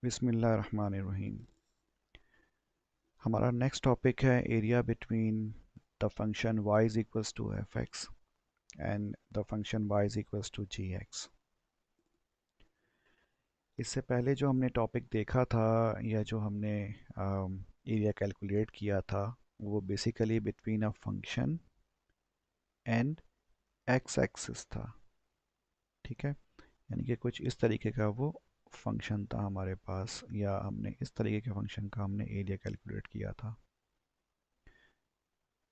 बिस्मिल्लाहिर्रहमानिर्रहीम। हमारा next topic है area between the function y is equals to F X and the function y is equals to ji X. इससे पहले जो हमने टॉपिक देखा था या जो हमने एरिया कैलकुलेट किया था वो basically between a function and x axis था। ठीक है, यानी कि कुछ इस तरीके का वो फंक्शन था हमारे पास, या हमने इस तरीके के फंक्शन का हमने एरिया कैलकुलेट किया था।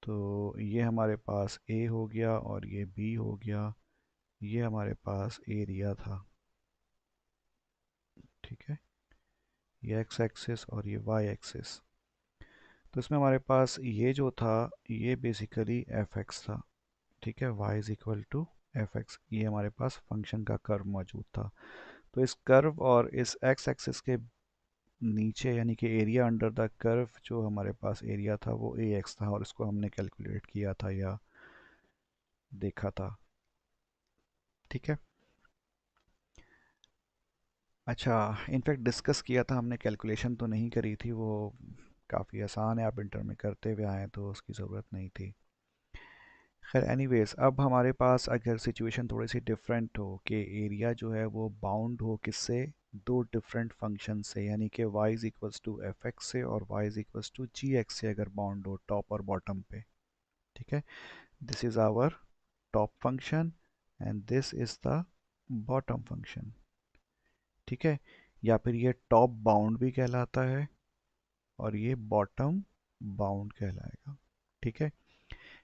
तो ये हमारे पास ए हो गया और ये बी हो गया। ये हमारे पास एरिया था। ठीक है, ये एक्स एक्सिस और ये वाई एक्सिस। तो इसमें हमारे पास ये जो था ये बेसिकली एफ एक्स था। ठीक है, Y is equal to F X, ये हमारे पास फंक्शन का कर्व मौजूद था। तो इस कर्व और इस एक्स एक्सिस के नीचे यानी कि एरिया अंडर द कर्व जो हमारे पास एरिया था वो ए एक्स था, और इसको हमने कैलकुलेट किया था या देखा था। ठीक है, अच्छा, इनफैक्ट डिस्कस किया था हमने, कैलकुलेशन तो नहीं करी थी। वो काफ़ी आसान है, आप इंटर में करते हुए आए तो उसकी ज़रूरत नहीं थी। खैर एनीवेज, अब हमारे पास अगर सिचुएशन थोड़ी सी डिफरेंट हो कि एरिया जो है वो बाउंड हो किससे, दो डिफरेंट फंक्शन से, यानी कि y is equals to F X से और y is equals to ji X से अगर बाउंड हो टॉप और बॉटम पे। ठीक है, this is our top function and this is the bottom function. ठीक है, या फिर ये टॉप बाउंड भी कहलाता है और ये बॉटम बाउंड कहलाएगा। ठीक है,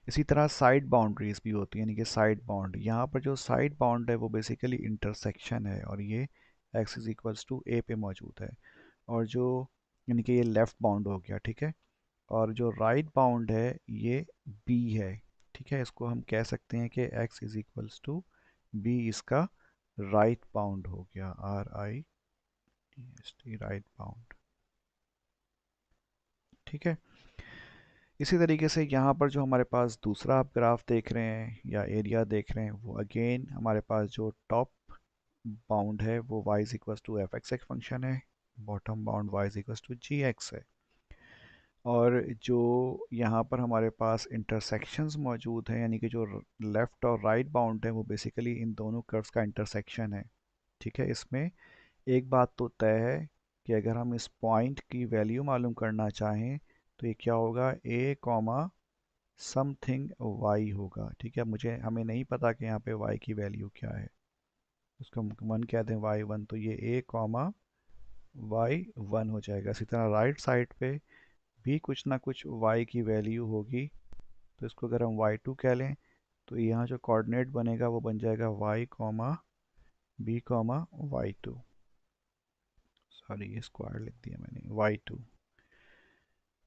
इसी तरह साइड बाउंड्रीज भी होती हैं, यानी कि साइड बाउंड। यहाँ पर जो साइड बाउंड है वो बेसिकली इंटरसेक्शन है, और ये x इज इक्वल्स टू ए पे मौजूद है। और जो यानी कि ये लेफ्ट बाउंड हो गया। ठीक है, और जो राइट बाउंड है ये b है। ठीक है, इसको हम कह सकते हैं कि x is equals to b, इसका राइट बाउंड हो गया, R I T S T, right bound. ठीक है, इसी तरीके से यहाँ पर जो हमारे पास दूसरा आप ग्राफ देख रहे हैं या एरिया देख रहे हैं, वो अगेन हमारे पास जो टॉप बाउंड है वो y is equal to F X एक फंक्शन है, bottom bound y is equal to ji X है। और जो यहाँ पर हमारे पास इंटरसेक्शंस मौजूद हैं, यानी कि जो लेफ़्ट और राइट बाउंड है वो बेसिकली इन दोनों कर्व्स का इंटरसेक्शन है। ठीक है, इसमें एक बात तो तय है कि अगर हम इस पॉइंट की वैल्यू मालूम करना चाहें तो ये क्या होगा, a कॉमा समथिंग y होगा। ठीक है, हमें नहीं पता कि यहाँ पे y की वैल्यू क्या है, उसको हम वन कह दें, y1, तो ये a कॉमा y1 हो जाएगा। इसी तरह राइट साइड पे भी कुछ ना कुछ y की वैल्यू होगी, तो इसको अगर हम y2 कह लें तो यहाँ जो कोऑर्डिनेट बनेगा वो बन जाएगा y comma b comma y2। Sorry, ये स्क्वायर लिख दिया मैंने, y2।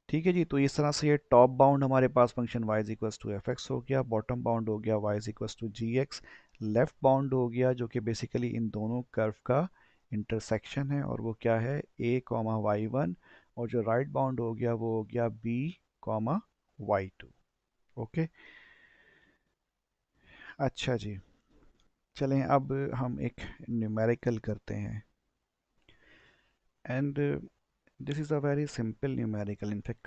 ठीक है जी, तो इस तरह से ये टॉप बाउंड हमारे पास function y is equals to F X हो गया, बॉटम बाउंड हो गया y is equals to ji X, left bound हो गया जो कि बेसिकली इन दोनों कर्व का इंटरसेक्शन है, और वो क्या है, a कॉमा y1। और जो राइट बाउंड हो गया वो हो गया b कॉमा y2। ओके, अच्छा जी, चलें अब हम एक न्यूमेरिकल करते हैं। And this is a very simple numerical, in fact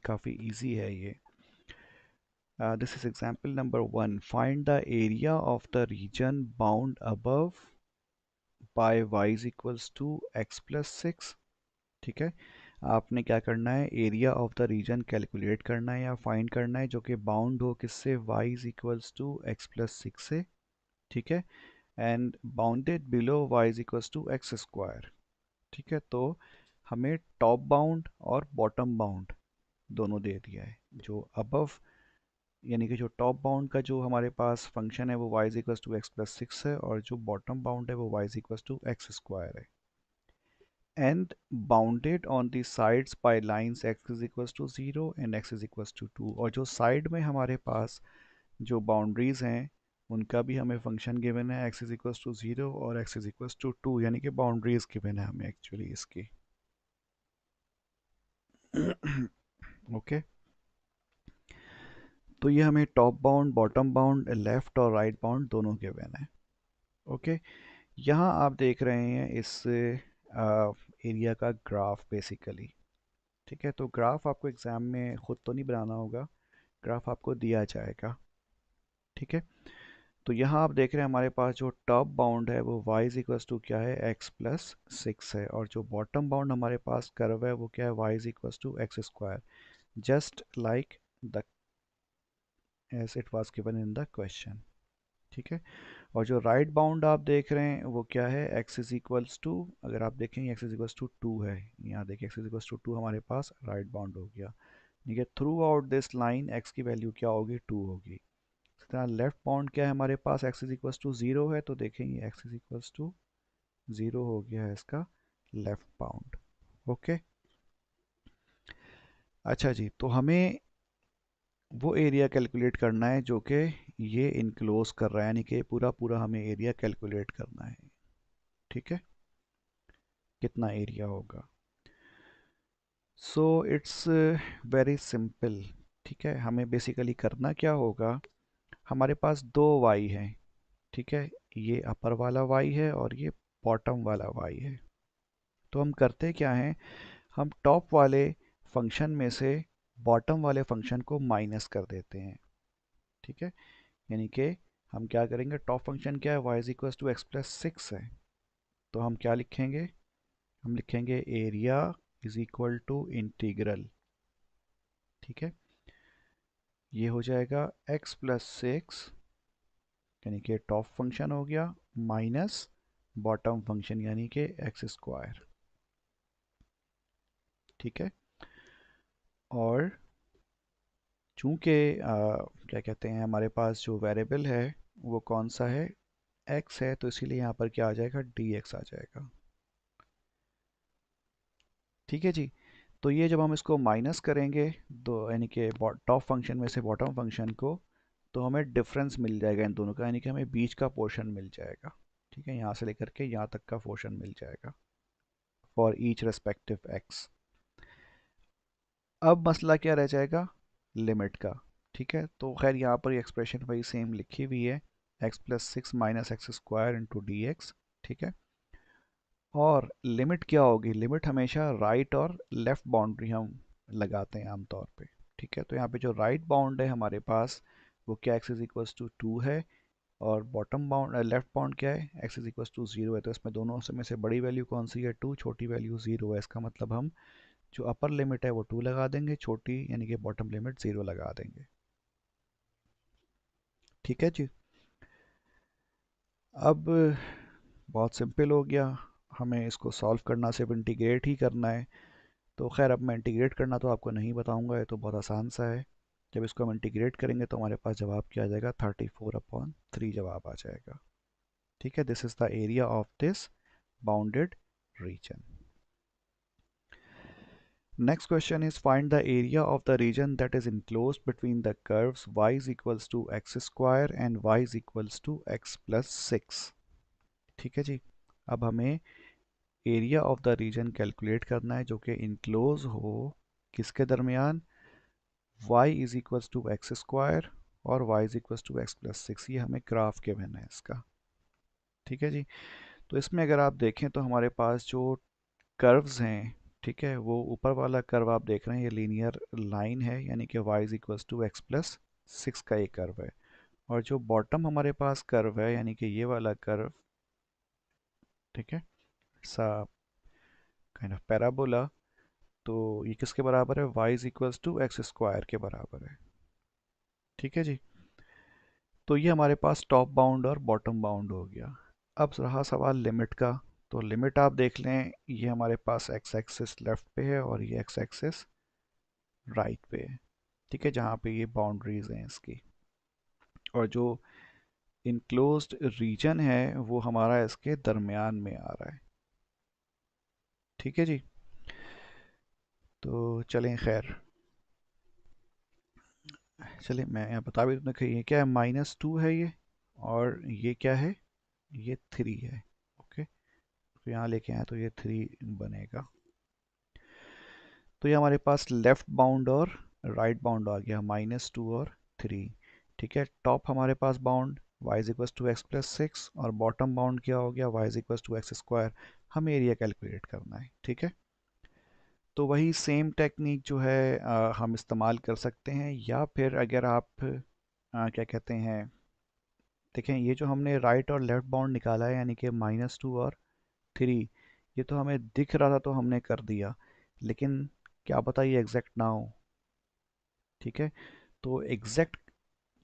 काफ़ी इजी है ये। This is example number 1. Find the area of the region bound above by y is equals to x plus 6. ठीक है, आपने क्या करना है, area of the region calculate करना है या फाइंड करना है जो कि बाउंड हो किससे, y is equals to x plus 6 से। ठीक है, and bounded below y is equals to x square. ठीक है, तो हमें टॉप बाउंड और बॉटम बाउंड दोनों दे दिया है। जो अबव यानी कि जो टॉप बाउंड का जो हमारे पास फंक्शन है वो y is equal to x plus 6 है, और जो बॉटम बाउंड है वो y is equal to x square है। And bounded on the sides by lines x is equal to 0 and x is equal to 2। और जो साइड में हमारे पास जो बाउंड्रीज हैं उनका भी हमें फंक्शन गिवन है, x इज इक्वल टू 0 और x इज इक्वल टू 2, यानी कि बाउंड्रीज गिवन है हमें एक्चुअली इसकी। ओके, तो ये हमें top bound, bottom bound, left और राइट बाउंड दोनों गिवन है। ओके, यहाँ आप देख रहे हैं इस एरिया का ग्राफ बेसिकली। ठीक है, तो ग्राफ आपको एग्ज़ाम में ख़ुद तो नहीं बनाना होगा, ग्राफ आपको दिया जाएगा। ठीक है, तो यहाँ आप देख रहे हैं हमारे पास जो टॉप बाउंड है वो y इज इक्वल्स टू क्या है, x+6 है, और जो बॉटम बाउंड हमारे पास कर्व है वो क्या है, y is equals to x², just like the as it was given in the question. ठीक है, और जो राइट बाउंड आप देख रहे हैं वो क्या है, x इज इक्वल्स टू, अगर आप देखेंगे x इज इक्वल्स टू 2 है, यहाँ देखिए x इज इक्वल्स टू 2 हमारे पास राइट बाउंड हो गया। ठीक है, through out this line x की वैल्यू क्या होगी, 2 होगी। इस तरह लेफ्ट बाउंड क्या है हमारे पास, x इज इक्वल्स टू 0 है, तो देखेंगे x इज इक्वल्स टू 0 हो गया है इसका लेफ्ट बाउंड। ओके, अच्छा जी, तो हमें वो एरिया कैलकुलेट करना है जो कि ये इनक्लोज कर रहा है, यानी कि पूरा पूरा हमें एरिया कैलकुलेट करना है। ठीक है, कितना एरिया होगा। So it's very simple. ठीक है, हमें बेसिकली करना क्या होगा, हमारे पास दो y हैं। ठीक है, ये अपर वाला y है और ये बॉटम वाला y है। तो हम करते क्या हैं, हम टॉप वाले फंक्शन में से बॉटम वाले फंक्शन को माइनस कर देते हैं। ठीक है, यानी कि हम क्या करेंगे, टॉप फंक्शन क्या है, y is equal to x+6 है, तो हम क्या लिखेंगे, हम लिखेंगे area is equal to integral. ठीक है, ये हो जाएगा x+6 यानी कि टॉप फंक्शन हो गया, माइनस बॉटम फंक्शन यानी कि x²। ठीक है, और चूंकि क्या कहते हैं हमारे पास जो वेरिएबल है वो कौन सा है, x है, तो इसीलिए यहाँ पर क्या आ जाएगा, dx आ जाएगा। ठीक है जी, तो ये जब हम इसको माइनस करेंगे तो यानी कि टॉप फंक्शन में से बॉटम फंक्शन को, तो हमें डिफरेंस मिल जाएगा इन दोनों का, यानी कि हमें बीच का पोर्शन मिल जाएगा। ठीक है, यहाँ से लेकर के यहाँ तक का पोर्शन मिल जाएगा फॉर ईच रेस्पेक्टिव x। अब मसला क्या रह जाएगा, लिमिट का। ठीक है, तो खैर यहाँ पर एक्सप्रेशन वही सेम लिखी हुई है, x+6 minus x² into D x. ठीक है, और लिमिट क्या होगी, लिमिट हमेशा राइट और लेफ़्ट बाउंड्री हम लगाते हैं आमतौर पे। ठीक है, तो यहाँ पे जो राइट बाउंड है हमारे पास वो क्या, x इज इक्वल्स टू 2 है, और बॉटम बाउंड लेफ्ट बाउंड क्या है, x इज इक्वल्स टू 0 है। तो इसमें दोनों में से बड़ी वैल्यू कौन सी है, 2, छोटी वैल्यू 0 है। इसका मतलब हम जो अपर लिमिट है वो 2 लगा देंगे, छोटी यानी कि बॉटम लिमिट 0 लगा देंगे। ठीक है जी, अब बहुत सिंपल हो गया, हमें इसको सॉल्व करना सिर्फ इंटीग्रेट ही करना है। तो खैर अब मैं इंटीग्रेट करना तो आपको नहीं बताऊंगा, ये तो बहुत आसान सा है। जब इसको हम इंटीग्रेट करेंगे तो हमारे पास जवाब क्या आ जाएगा, 34/3 जवाब आ जाएगा। ठीक है, this is the area of this bounded reason. Next question is find the area of the region that is enclosed between the curves y is equals to x² and y is equals to x+6। ठीक है जी, अब हमें area of the region calculate करना है जो कि enclose हो किसके दरमियान, y is equals to x² और y is equals to x+6। ये हमें ग्राफ गिवन है इसका। ठीक है जी, तो इसमें अगर आप देखें तो हमारे पास जो कर्व्स हैं, ठीक है, वो ऊपर वाला कर्व आप देख रहे हैं ये लीनियर लाइन है, यानी कि y is equals to x+6 का ये कर्व है, और जो बॉटम हमारे पास कर्व है यानी कि ये वाला कर्व, ठीक है, सा काइंड ऑफ पैराबोला, तो ये किसके बराबर है, y is equals to x² के बराबर है। ठीक है जी, तो ये हमारे पास टॉप बाउंड और बॉटम बाउंड हो गया। अब रहा सवाल लिमिट का, तो लिमिट आप देख लें, ये हमारे पास x एक्सिस लेफ्ट पे है और ये x एक्सिस राइट पे है। ठीक है, जहाँ पे ये बाउंड्रीज हैं इसकी, और जो इनक्लोज्ड रीजन है वो हमारा इसके दरमियान में आ रहा है। ठीक है जी, तो चलें खैर, चलिए मैं यहाँ बता भी दूँ कि ये क्या है, -2 है ये, और ये क्या है, ये 3 है। ओके, तो यहाँ लेके आए तो ये 3 बनेगा। तो ये हमारे पास लेफ्ट बाउंड और राइट बाउंड आ गया, -2 और 3। ठीक है, टॉप हमारे पास bound y is equal to x plus six, और बॉटम बाउंड क्या हो गया, y is equal to x square. हमें एरिया कैलकुलेट करना है, ठीक है। तो वही सेम टेक्निक जो है हम इस्तेमाल कर सकते हैं, या फिर अगर आप क्या कहते हैं, देखें ये जो हमने राइट और लेफ़्ट बाउंड निकाला है, यानी कि -2 और 3, ये तो हमें दिख रहा था तो हमने कर दिया, लेकिन क्या पता ये एग्जैक्ट ना हो, ठीक है। तो एग्जैक्ट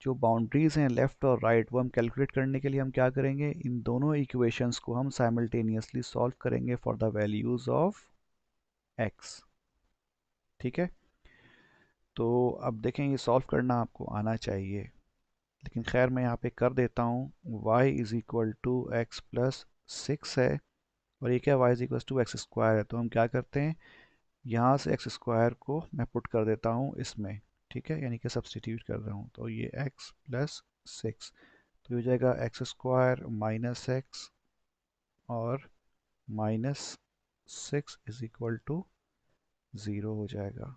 जो बाउंड्रीज हैं लेफ़्ट और राइट, वो हम कैलकुलेट करने के लिए हम क्या करेंगे, इन दोनों इक्वेशंस को हम साइमल्टेनियसली सॉल्व करेंगे for the values of x, ठीक है। तो अब देखें ये सॉल्व करना आपको आना चाहिए, लेकिन खैर मैं यहाँ पे कर देता हूँ। y is equal to x plus six है, और ये क्या y is equal to x square है, तो हम क्या करते हैं, यहाँ से एक्स स्क्वायर को मैं पुट कर देता हूँ इसमें, ठीक है, यानी कि सब्सटीट्यूट कर रहा हूँ, तो ये x प्लस सिक्स, तो ये हो जाएगा एक्स स्क्वायर माइनस एक्स और minus six is equal to zero हो जाएगा,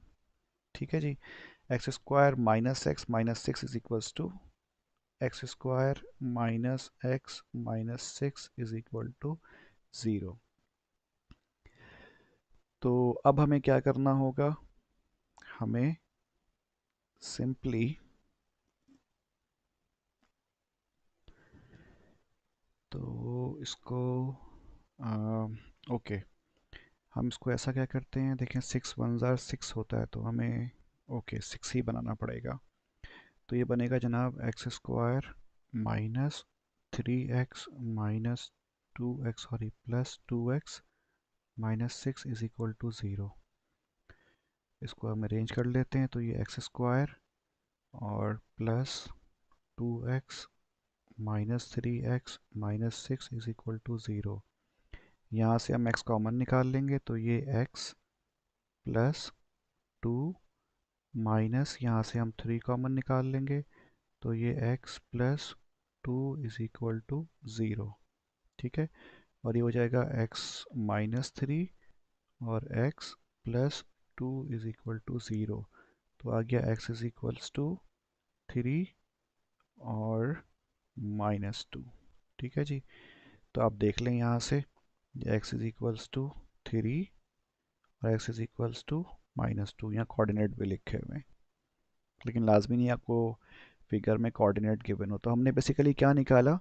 ठीक है जी। X square minus six is equals to x square minus X minus six is equal to zero. तो अब हमें क्या करना होगा, हमें सिंपली तो इसको ओके, हम इसको ऐसा क्या करते हैं, देखें सिक्स वन ज़ार सिक्स होता है, तो हमें ओके सिक्स ही बनाना पड़ेगा। तो ये बनेगा जनाब X square minus three X minus two X sorry plus two X minus six is equal to zero. इसको हम अरेंज कर लेते हैं, तो ये एक्स स्क्वायर और plus two X minus three X minus six is equal to zero. यहाँ से हम x कॉमन निकाल लेंगे, तो ये x प्लस टू माइनस यहाँ से हम थ्री कॉमन निकाल लेंगे, तो ये x plus two is equal to zero, ठीक है। और ये हो जाएगा x माइनस थ्री और x plus two is equal to zero, तो आ गया x is equals to three और माइनस टू, ठीक है जी। तो आप देख लें यहाँ से x is equals to three और x is equals to minus two, यहाँ कोऑर्डिनेट भी लिखे हुए हैं, लेकिन लाजमी नहीं आपको फिगर में कोऑर्डिनेट गिवन हो। तो हमने बेसिकली क्या निकाला,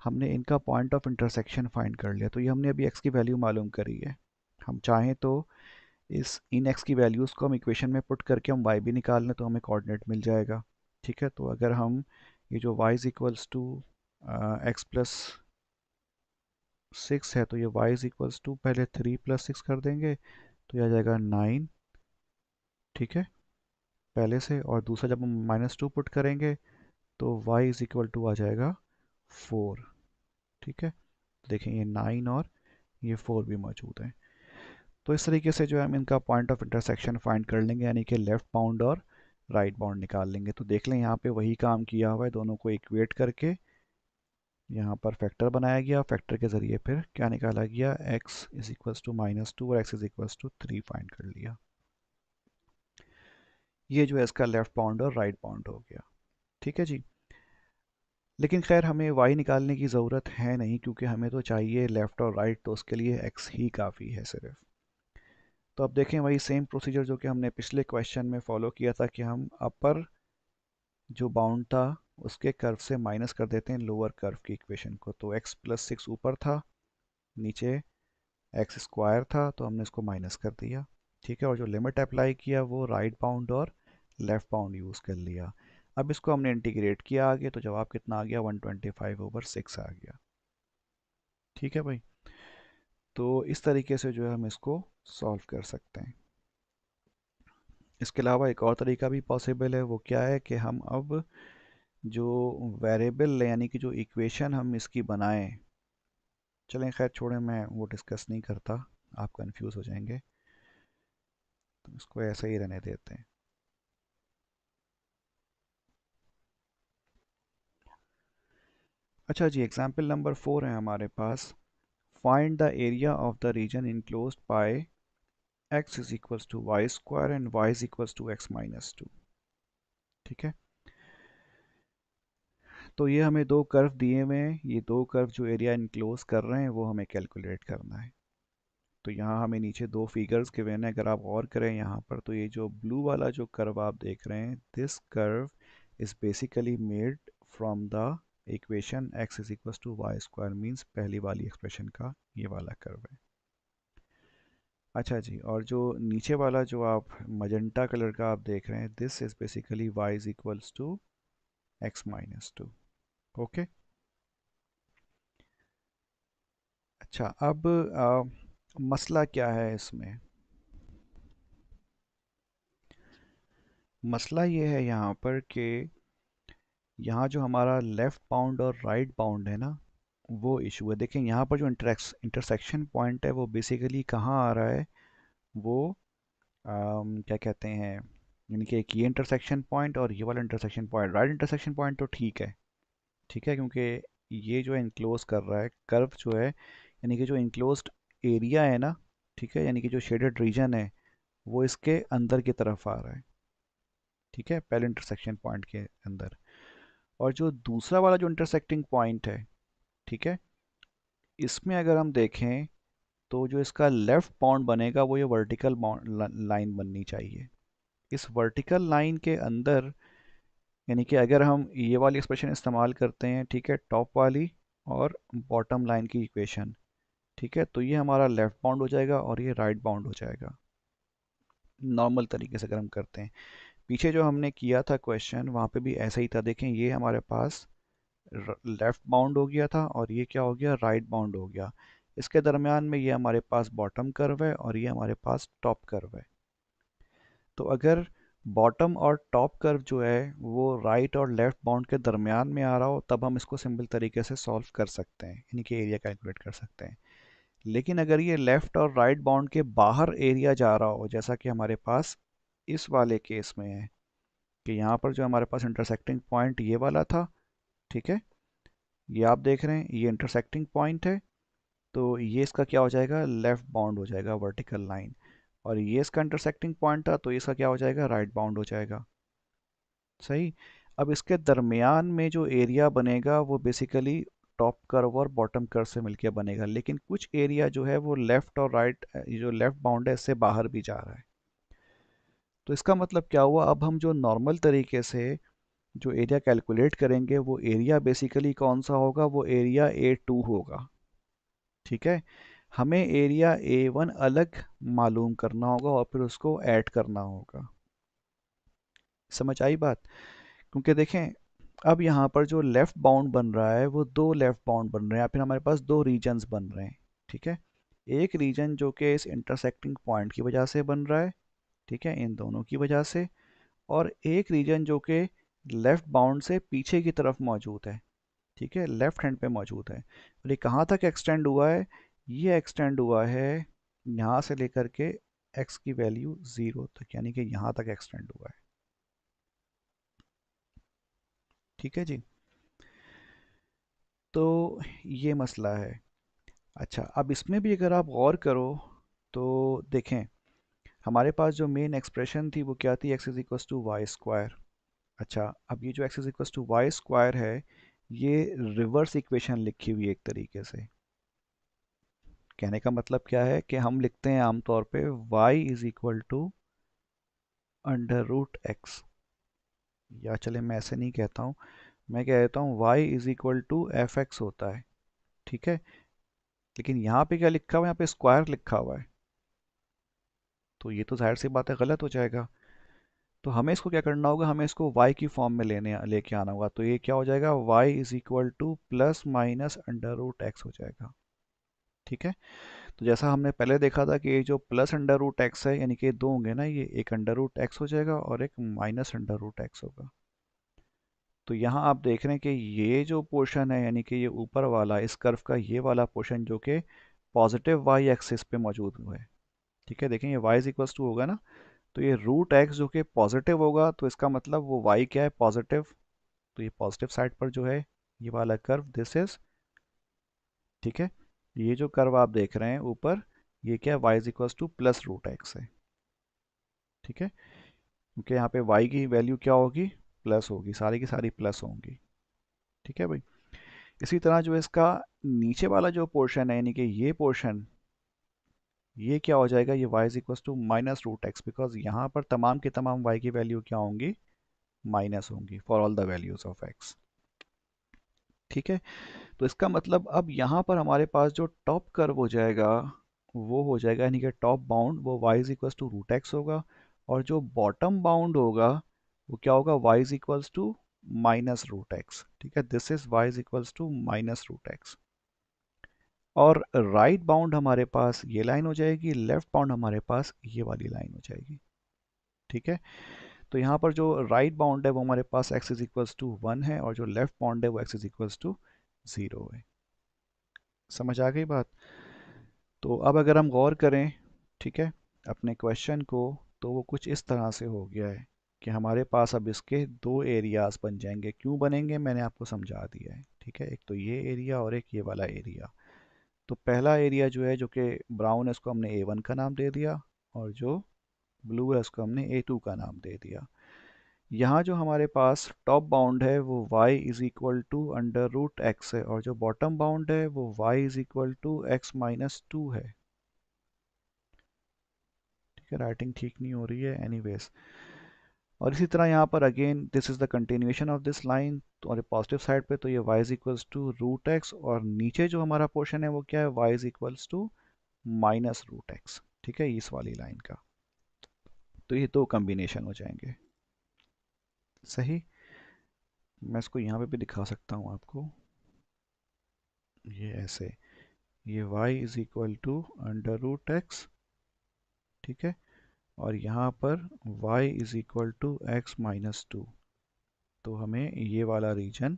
हमने इनका पॉइंट ऑफ इंटरसेक्शन फाइंड कर लिया। तो ये हमने अभी x की वैल्यू मालूम करी है, हम चाहें तो इस इन x की वैल्यूज़ को हम इक्वेशन में पुट करके हम y भी निकाल लें, तो हमें कोऑर्डिनेट मिल जाएगा, ठीक है। तो अगर हम ये जो y is equals to x plus six है, तो ये y इज इक्वल्स टू पहले थ्री प्लस सिक्स कर देंगे, तो ये आ जाएगा नाइन, ठीक है, पहले से। और दूसरा जब हम माइनस टू पुट करेंगे, तो y इज इक्वल टू आ जाएगा फोर, ठीक है। देखें ये नाइन और ये फोर भी मौजूद है। तो इस तरीके से जो है हम इनका पॉइंट ऑफ इंटरसेक्शन फाइंड कर लेंगे, यानी कि लेफ़्ट बाउंड और राइट बाउंड निकाल लेंगे। तो देख लें यहाँ पे वही काम किया हुआ है, दोनों को इक्वेट करके यहाँ पर फैक्टर बनाया गया, फैक्टर के ज़रिए फिर क्या निकाला गया, x is equals to minus two और x is equals to three find कर लिया। ये जो है इसका लेफ़्ट बाउंड और राइट बाउंड हो गया, ठीक है जी। लेकिन खैर हमें y निकालने की ज़रूरत है नहीं, क्योंकि हमें तो चाहिए लेफ़्ट और राइट, तो उसके लिए x ही काफ़ी है सिर्फ। तो अब देखें वही सेम प्रोसीजर जो कि हमने पिछले क्वेश्चन में फॉलो किया था, कि हम अपर जो बाउंड था उसके कर्व से माइनस कर देते हैं लोअर कर्व की इक्वेशन को। तो x प्लस सिक्स ऊपर था, नीचे एक्स स्क्वायर था, तो हमने इसको माइनस कर दिया, ठीक है। और जो लिमिट अप्लाई किया वो राइट बाउंड और लेफ़्ट बाउंड यूज़ कर लिया। अब इसको हमने इंटीग्रेट किया आगे, तो जवाब कितना आ गया, 125/6 आ गया, ठीक है भाई। तो इस तरीके से जो है हम इसको सॉल्व कर सकते हैं। इसके अलावा एक और तरीका भी पॉसिबल है, वो क्या है कि हम अब जो वेरिएबल यानी कि जो इक्वेशन हम इसकी बनाएं, चलें खैर छोड़ें, मैं वो डिस्कस नहीं करता, आप कंफ्यूज हो जाएंगे, तो इसको ऐसे ही रहने देते हैं। अच्छा जी, एग्जाम्पल नंबर 4 है हमारे पास। Find the area of the region enclosed by x is equals to Y square and y is equals to x minus two, ठीक है। तो ये हमें दो कर्व दिए हुए हैं, ये दो कर्व जो एरिया इनक्लोज कर रहे हैं वो हमें कैलकुलेट करना है। तो यहाँ हमें नीचे दो फिगर्स गिवन हैं, अगर आप और करें यहाँ पर तो ये जो ब्लू वाला जो कर्व आप देख रहे हैं, this curve is basically made from the equation x is equal to Y square, means पहली वाली एक्सप्रेशन का ये वाला कर्व है। अच्छा जी, और जो नीचे वाला जो आप मजेंटा कलर का आप देख रहे हैं, this is basically y is equals to x-2। Okay. अच्छा, अब मसला क्या है इसमें? मसला ये है यहाँ पर कि यहाँ जो हमारा लेफ़्ट बाउंड और राइट बाउंड है ना, वो इशू है। देखें यहाँ पर जो इंटरसेक्शन पॉइंट है वो बेसिकली कहाँ आ रहा है, वो क्या कहते हैं, यानी कि एक ये इंटरसेक्शन पॉइंट और ये वाला intersection point. Right intersection point तो ठीक है, ठीक है, क्योंकि ये जो इनक्लोज कर रहा है कर्व जो है, यानी कि जो इनक्लोज्ड एरिया है ना, ठीक है, यानी कि जो शेडेड रीजन है वो इसके अंदर की तरफ आ रहा है, ठीक है, पहले इंटरसेक्शन पॉइंट के अंदर। और जो दूसरा वाला जो इंटरसेक्टिंग पॉइंट है, ठीक है, इसमें अगर हम देखें तो जो इसका लेफ्ट बाउंड बनेगा वो ये वर्टिकल लाइन बननी चाहिए। इस वर्टिकल लाइन के अंदर, यानी कि अगर हम ये वाली एक्सप्रेशन इस्तेमाल करते हैं, ठीक है, टॉप वाली और बॉटम लाइन की इक्वेशन, ठीक है, तो ये हमारा लेफ्ट बाउंड हो जाएगा और ये राइट बाउंड हो जाएगा नॉर्मल तरीके से अगर हम करते हैं। पीछे जो हमने किया था क्वेश्चन, वहाँ पे भी ऐसा ही था। देखें ये हमारे पास लेफ्ट बाउंड हो गया था और ये क्या हो गया, राइट बाउंड हो गया। इसके दरमियान में ये हमारे पास बॉटम कर्व है और ये हमारे पास टॉप कर्व है। तो अगर बॉटम और टॉप कर्व जो है वो राइट और लेफ्ट बाउंड के दरमियान में आ रहा हो, तब हम इसको सिंपल तरीके से सॉल्व कर सकते हैं, यानी कि एरिया कैलकुलेट कर सकते हैं। लेकिन अगर ये लेफ्ट और राइट बाउंड के बाहर एरिया जा रहा हो, जैसा कि हमारे पास इस वाले केस में है कि यहाँ पर जो हमारे पास इंटरसेक्टिंग पॉइंट ये वाला था, ठीक है, ये आप देख रहे हैं ये इंटरसेक्टिंग पॉइंट है, तो ये इसका क्या हो जाएगा, लेफ्ट बाउंड हो जाएगा वर्टिकल लाइन। और ये इसका इंटरसेक्टिंग पॉइंट था तो इसका क्या हो जाएगा, राइट बाउंड हो जाएगा। सही। अब इसके दरमियान में जो एरिया बनेगा वो बेसिकली टॉप कर्व और बॉटम कर्व से मिलके बनेगा, लेकिन कुछ एरिया जो है वो लेफ्ट और राइट, ये जो लेफ्ट बाउंड है इससे बाहर भी जा रहा है। तो इसका मतलब क्या हुआ, अब हम जो नॉर्मल तरीके से जो एरिया कैलकुलेट करेंगे वो एरिया बेसिकली कौन सा होगा, वो एरिया A2 होगा, ठीक है। हमें एरिया A1 अलग मालूम करना होगा और फिर उसको ऐड करना होगा। समझ आई बात? क्योंकि देखें अब यहाँ पर जो लेफ़्ट बाउंड बन रहा है वो दो लेफ़्ट बाउंड बन रहे हैं, या फिर हमारे पास दो रीजन्स बन रहे हैं, ठीक है। एक रीजन जो कि इस इंटरसेक्टिंग पॉइंट की वजह से बन रहा है, ठीक है, इन दोनों की वजह से। और एक रीजन जो कि लेफ़्ट बाउंड से पीछे की तरफ मौजूद है, ठीक है, लेफ़्ट हैंड पे मौजूद है। और ये कहाँ तक एक्सटेंड हुआ है, ये एक्सटेंड हुआ है यहाँ से लेकर के x की वैल्यू 0 तक, यानी कि यहाँ तक एक्सटेंड हुआ है, ठीक है जी। तो ये मसला है। अच्छा, अब इसमें भी अगर आप गौर करो तो देखें हमारे पास जो मेन एक्सप्रेशन थी वो क्या थी, x is equal to Y square. अच्छा, अब ये जो x is equal to Y square है, ये रिवर्स इक्वेशन लिखी हुई है एक तरीके से। कहने का मतलब क्या है कि हम लिखते हैं आमतौर पे y is equal to under root X, या चले मैं ऐसे नहीं कहता हूँ, मैं कह देता हूँ y is equal to F x होता है, ठीक है। लेकिन यहाँ पे क्या लिखा हुआ है, यहाँ पे स्क्वायर लिखा हुआ है, तो ये तो जाहिर सी बात है गलत हो जाएगा। तो हमें इसको क्या करना होगा, हमें इसको y की फॉर्म में लेके आना होगा। तो ये क्या हो जाएगा, y is equal to plus minus under root X हो जाएगा, ठीक है। तो जैसा हमने पहले देखा था कि ये जो प्लस अंडर रूट एक्स है, यानी कि दो होंगे ना, ये एक अंडर रूट एक्स हो जाएगा और एक माइनस अंडर रूट एक्स होगा। तो यहाँ आप देख रहे हैं कि ये जो पोर्शन है, यानी कि ये ऊपर वाला इस कर्व का ये वाला पोर्शन जो कि पॉजिटिव वाई एक्सिस पे मौजूद हुआ है, ठीक है। देखें ये y इज इक्वल टू होगा ना, तो ये रूट एक्स जो कि पॉजिटिव होगा, तो इसका मतलब वो y क्या है, पॉजिटिव। तो ये पॉजिटिव साइड पर जो है ये वाला कर्व दिस इज, ठीक है। ये जो कर्व आप देख रहे हैं ऊपर, ये क्या है, y is equal to plus root X है, ठीक है। क्योंकि यहाँ पे y की वैल्यू क्या होगी, प्लस होगी, सारी की सारी प्लस होंगी, ठीक है भाई। इसी तरह जो इसका नीचे वाला जो पोर्शन है, यानी कि ये पोर्शन, ये क्या हो जाएगा, ये y is equal to minus root X, because यहाँ पर तमाम की तमाम y की वैल्यू क्या होंगी, माइनस होंगी for all the values of x। ठीक है। तो इसका मतलब अब यहाँ पर हमारे पास जो टॉप कर्व हो जाएगा वो हो जाएगा, यानी कि टॉप बाउंड वो y is equal to root X होगा, और जो बॉटम बाउंड होगा वो क्या होगा, y is equal to minus root X. ठीक है, this is y is equal to minus root X. और राइट बाउंड हमारे पास ये लाइन हो जाएगी, लेफ्ट बाउंड हमारे पास ये वाली लाइन हो जाएगी। ठीक है। तो यहाँ पर जो राइट बाउंड है वो हमारे पास x इज इक्वल्स टू 1 है, और जो लेफ्ट बाउंड है वो x इज इक्वल्स टू 0 है। समझ आ गई बात। तो अब अगर हम गौर करें, ठीक है, अपने क्वेश्चन को, तो वो कुछ इस तरह से हो गया है कि हमारे पास अब इसके दो एरियाज बन जाएंगे। क्यों बनेंगे मैंने आपको समझा दिया है। ठीक है, एक तो ये एरिया और एक ये वाला एरिया। तो पहला एरिया जो है, जो कि ब्राउन है, उसको हमने A1 का नाम दे दिया, और जो ब्लू है उसको हमने A2 का नाम दे दिया। यहाँ जो हमारे पास टॉप बाउंड है वो y is equal to under root X है, और जो बॉटम बाउंड है वो y is equal to X minus two है। ठीक है, राइटिंग ठीक नहीं हो रही है, एनीवेज। और इसी तरह यहाँ पर again this is the continuation of this line, तो और पॉजिटिव साइड पे तो ये y is equals to root X, और नीचे जो हमारा पोर्शन है वो क्या है, y is equals to minus root X. ठीक है, इस वाली लाइन का। तो ये दो कॉम्बिनेशन हो जाएंगे। सही। मैं इसको यहाँ पे भी दिखा सकता हूँ आपको, ये ऐसे, ये y is equal to under root X. ठीक है, और यहाँ पर y is equal to X minus two. तो हमें ये वाला रीजन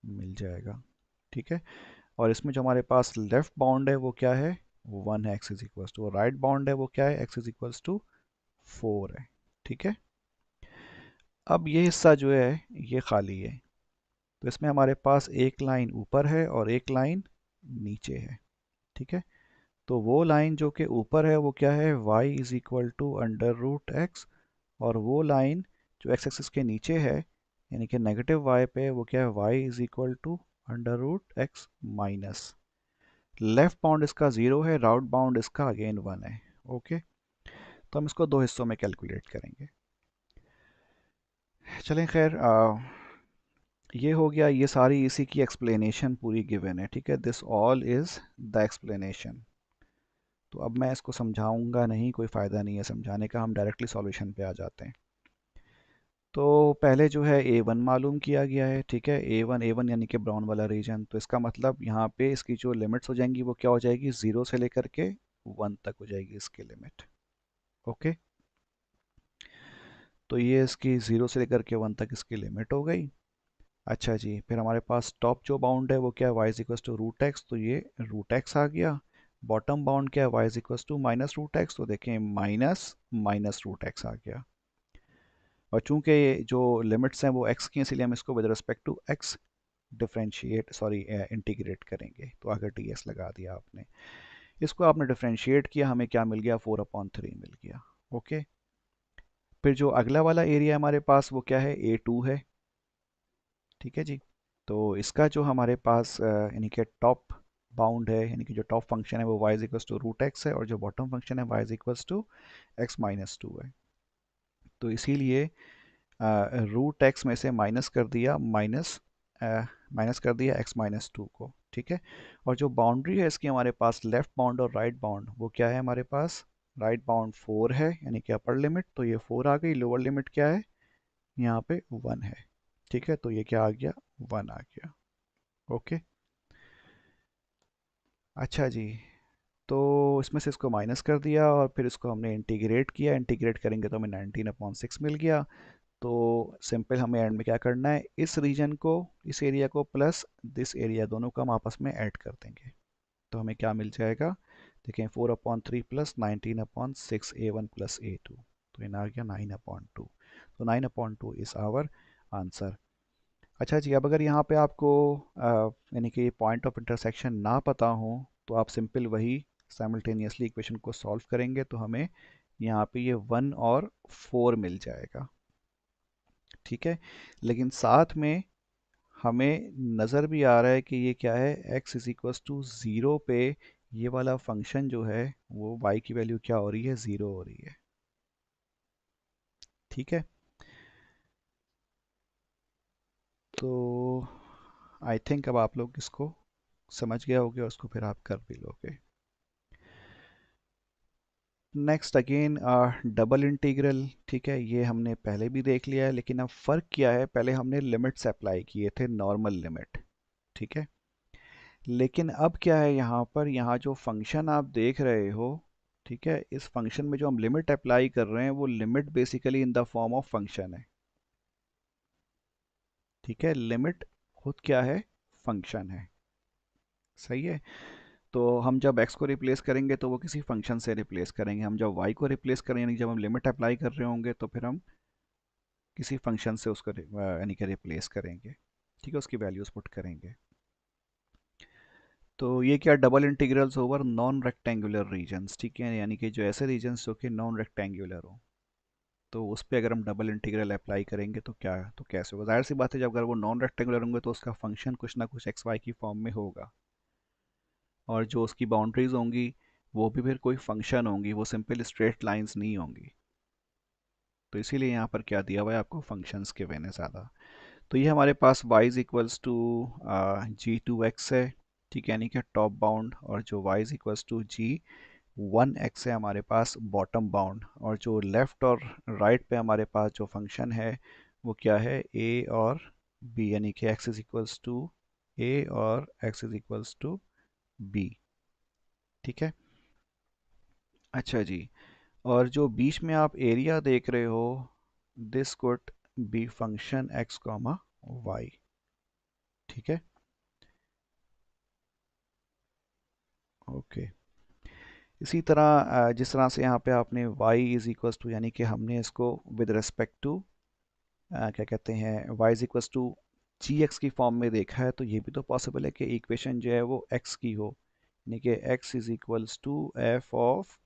मिल जाएगा। ठीक है, और इसमें जो हमारे पास लेफ्ट बाउंड है वो क्या है, वो 1 है, x इज इक्वल टू, और राइट बाउंड है वो क्या है, x इज इक्वल टू 4 है। ठीक है। अब ये हिस्सा जो है ये खाली है, तो इसमें हमारे पास एक लाइन ऊपर है और एक लाइन नीचे है। ठीक है, तो वो लाइन जो कि ऊपर है वो क्या है, y is equal to under root X, और वो लाइन जो x एक्सिस के नीचे है, यानी कि नेगेटिव y पे, वो क्या है, y is equal to under root X minus. Left bound इसका 0 है, राउट बाउंड इसका अगेन 1 है। ओके, तो हम इसको दो हिस्सों में कैलकुलेट करेंगे। चलें, खैर ये हो गया, ये सारी इसी की एक्सप्लेनेशन पूरी गिवन है। ठीक है, this all is the explanation. तो अब मैं इसको समझाऊंगा नहीं, कोई फ़ायदा नहीं है समझाने का, हम डायरेक्टली सॉल्यूशन पे आ जाते हैं। तो पहले जो है A1 मालूम किया गया है। ठीक है, A1 यानी कि ब्राउन वाला रीजन, तो इसका मतलब यहाँ पे इसकी जो लिमिट्स हो जाएंगी वो क्या हो जाएगी, 0 से लेकर के 1 तक हो जाएगी इसकी लिमिट। ओके, तो ये इसकी 0 से लेकर के 1 तक इसकी लिमिट हो गई। अच्छा जी, फिर हमारे पास टॉप जो बाउंड है वो क्या है, y is equal to root X, तो ये रूट एक्स आ गया। बॉटम बाउंड क्या है, y is equal to minus root X, तो देखें माइनस माइनस रूट एक्स आ गया। और चूंकि ये जो लिमिट्स हैं वो x की हैं, इसलिए हम इसको with respect to x differentiate, sorry integrate करेंगे। तो अगर ds लगा दिया आपने, इसको आपने डिफरेंशिएट किया, हमें क्या मिल गया, 4/3 मिल गया। ओके, फिर जो अगला वाला एरिया हमारे पास वो क्या है, A2 है। ठीक है जी, तो इसका जो हमारे पास यानी कि टॉप बाउंड है, यानी कि जो टॉप फंक्शन है वो y is equals to root X है, और जो बॉटम फंक्शन है y is equals to X minus two है। तो इसीलिए रूट एक्स में से माइनस कर दिया, माइनस कर दिया एक्स माइनस टू को। ठीक है, और जो बाउंड्री है इसकी हमारे पास, लेफ्ट बाउंड और राइट बाउंड, वो क्या है हमारे पास, राइट बाउंड 4 है, यानी कि अपर लिमिट, तो ये 4 आ गई। लोअर लिमिट क्या है, यहाँ पे 1 है। ठीक है, तो ये क्या आ गया, 1 आ गया। ओके, अच्छा जी, तो इसमें से इसको माइनस कर दिया, और फिर इसको हमने इंटीग्रेट किया। इंटीग्रेट करेंगे तो हमें 19/6 मिल गया। तो सिंपल हमें एंड में क्या करना है, इस रीजन को, इस एरिया को प्लस दिस एरिया, दोनों को हम आपस में ऐड कर देंगे। तो हमें क्या मिल जाएगा, देखें, 4/3 प्लस 19/6 A1 प्लस A2, तो इन आ गया 9/2। तो 9/2 इज़ आवर आंसर। अच्छा जी, अब अगर यहाँ पे आपको यानी कि पॉइंट ऑफ इंटरसेक्शन ना पता हो, तो आप सिंपल वही साइमल्टेनियसली इक्वेशन को सॉल्व करेंगे, तो हमें यहाँ पे ये 1 और 4 मिल जाएगा। ठीक है, लेकिन साथ में हमें नज़र भी आ रहा है कि ये क्या है, x is equals to zero पे ये वाला फंक्शन जो है वो y की वैल्यू क्या हो रही है, ज़ीरो हो रही है। ठीक है, तो आई थिंक अब आप लोग इसको समझ गए होगे और उसको फिर आप कर भी लोगे। Next again double integral. ठीक है, ये हमने पहले भी देख लिया है, लेकिन अब फ़र्क क्या है, पहले हमने लिमिट्स अप्लाई किए थे, नॉर्मल लिमिट। ठीक है, लेकिन अब क्या है यहाँ पर, यहाँ जो फंक्शन आप देख रहे हो, ठीक है, इस फंक्शन में जो हम लिमिट अप्लाई कर रहे हैं वो limit basically in the form of function है। ठीक है, लिमिट खुद क्या है, फंक्शन है। सही है, तो हम जब x को रिप्लेस करेंगे तो वो किसी फंक्शन से रिप्लेस करेंगे, हम जब y को रिप्लेस करेंगे यानी जब हम लिमिट अप्लाई कर रहे होंगे तो फिर हम किसी फंक्शन से उसको यानी कि रिप्लेस करेंगे। ठीक है, उसकी वैल्यूज पुट करेंगे। तो ये क्या, double integrals over non rectangular regions. ठीक है, यानी कि जो ऐसे रीजन्स जो कि नॉन रेक्टेंगुलर हो, तो उस पर अगर हम डबल इंटीग्रल अप्लाई करेंगे तो क्या, तो कैसे होगा। जाहिर सी बात है, जब अगर वो नॉन रेक्टेंगुलर होंगे तो उसका फंक्शन कुछ ना कुछ एक्स वाई की फॉर्म में होगा, और जो उसकी बाउंड्रीज होंगी वो भी फिर कोई फंक्शन होंगी, वो सिंपल स्ट्रेट लाइंस नहीं होंगी। तो इसीलिए यहाँ पर क्या दिया हुआ है आपको, फंक्शंस के मैंने ज़्यादा। तो ये हमारे पास y is equals to G two X है। ठीक है, यानी कि टॉप बाउंड, और जो y is equals to G one X है हमारे पास बॉटम बाउंड, और जो लेफ़्ट और राइट पे हमारे पास जो फंक्शन है वो क्या है, a और b, यानी कि x is equals to a और x is equals to b। ठीक है, अच्छा जी, और जो बीच में आप एरिया देख रहे हो, this could be function x comma y। ठीक है, ओके। इसी तरह जिस तरह से यहाँ पे आपने y इज इक्वल्स टू, यानी कि हमने इसको विद रिस्पेक्ट टू क्या कहते हैं, y is equals to ji x की फॉर्म में देखा है, तो ये भी तो पॉसिबल है कि इक्वेशन जो है वो x की हो, यानी कि x is equals to f of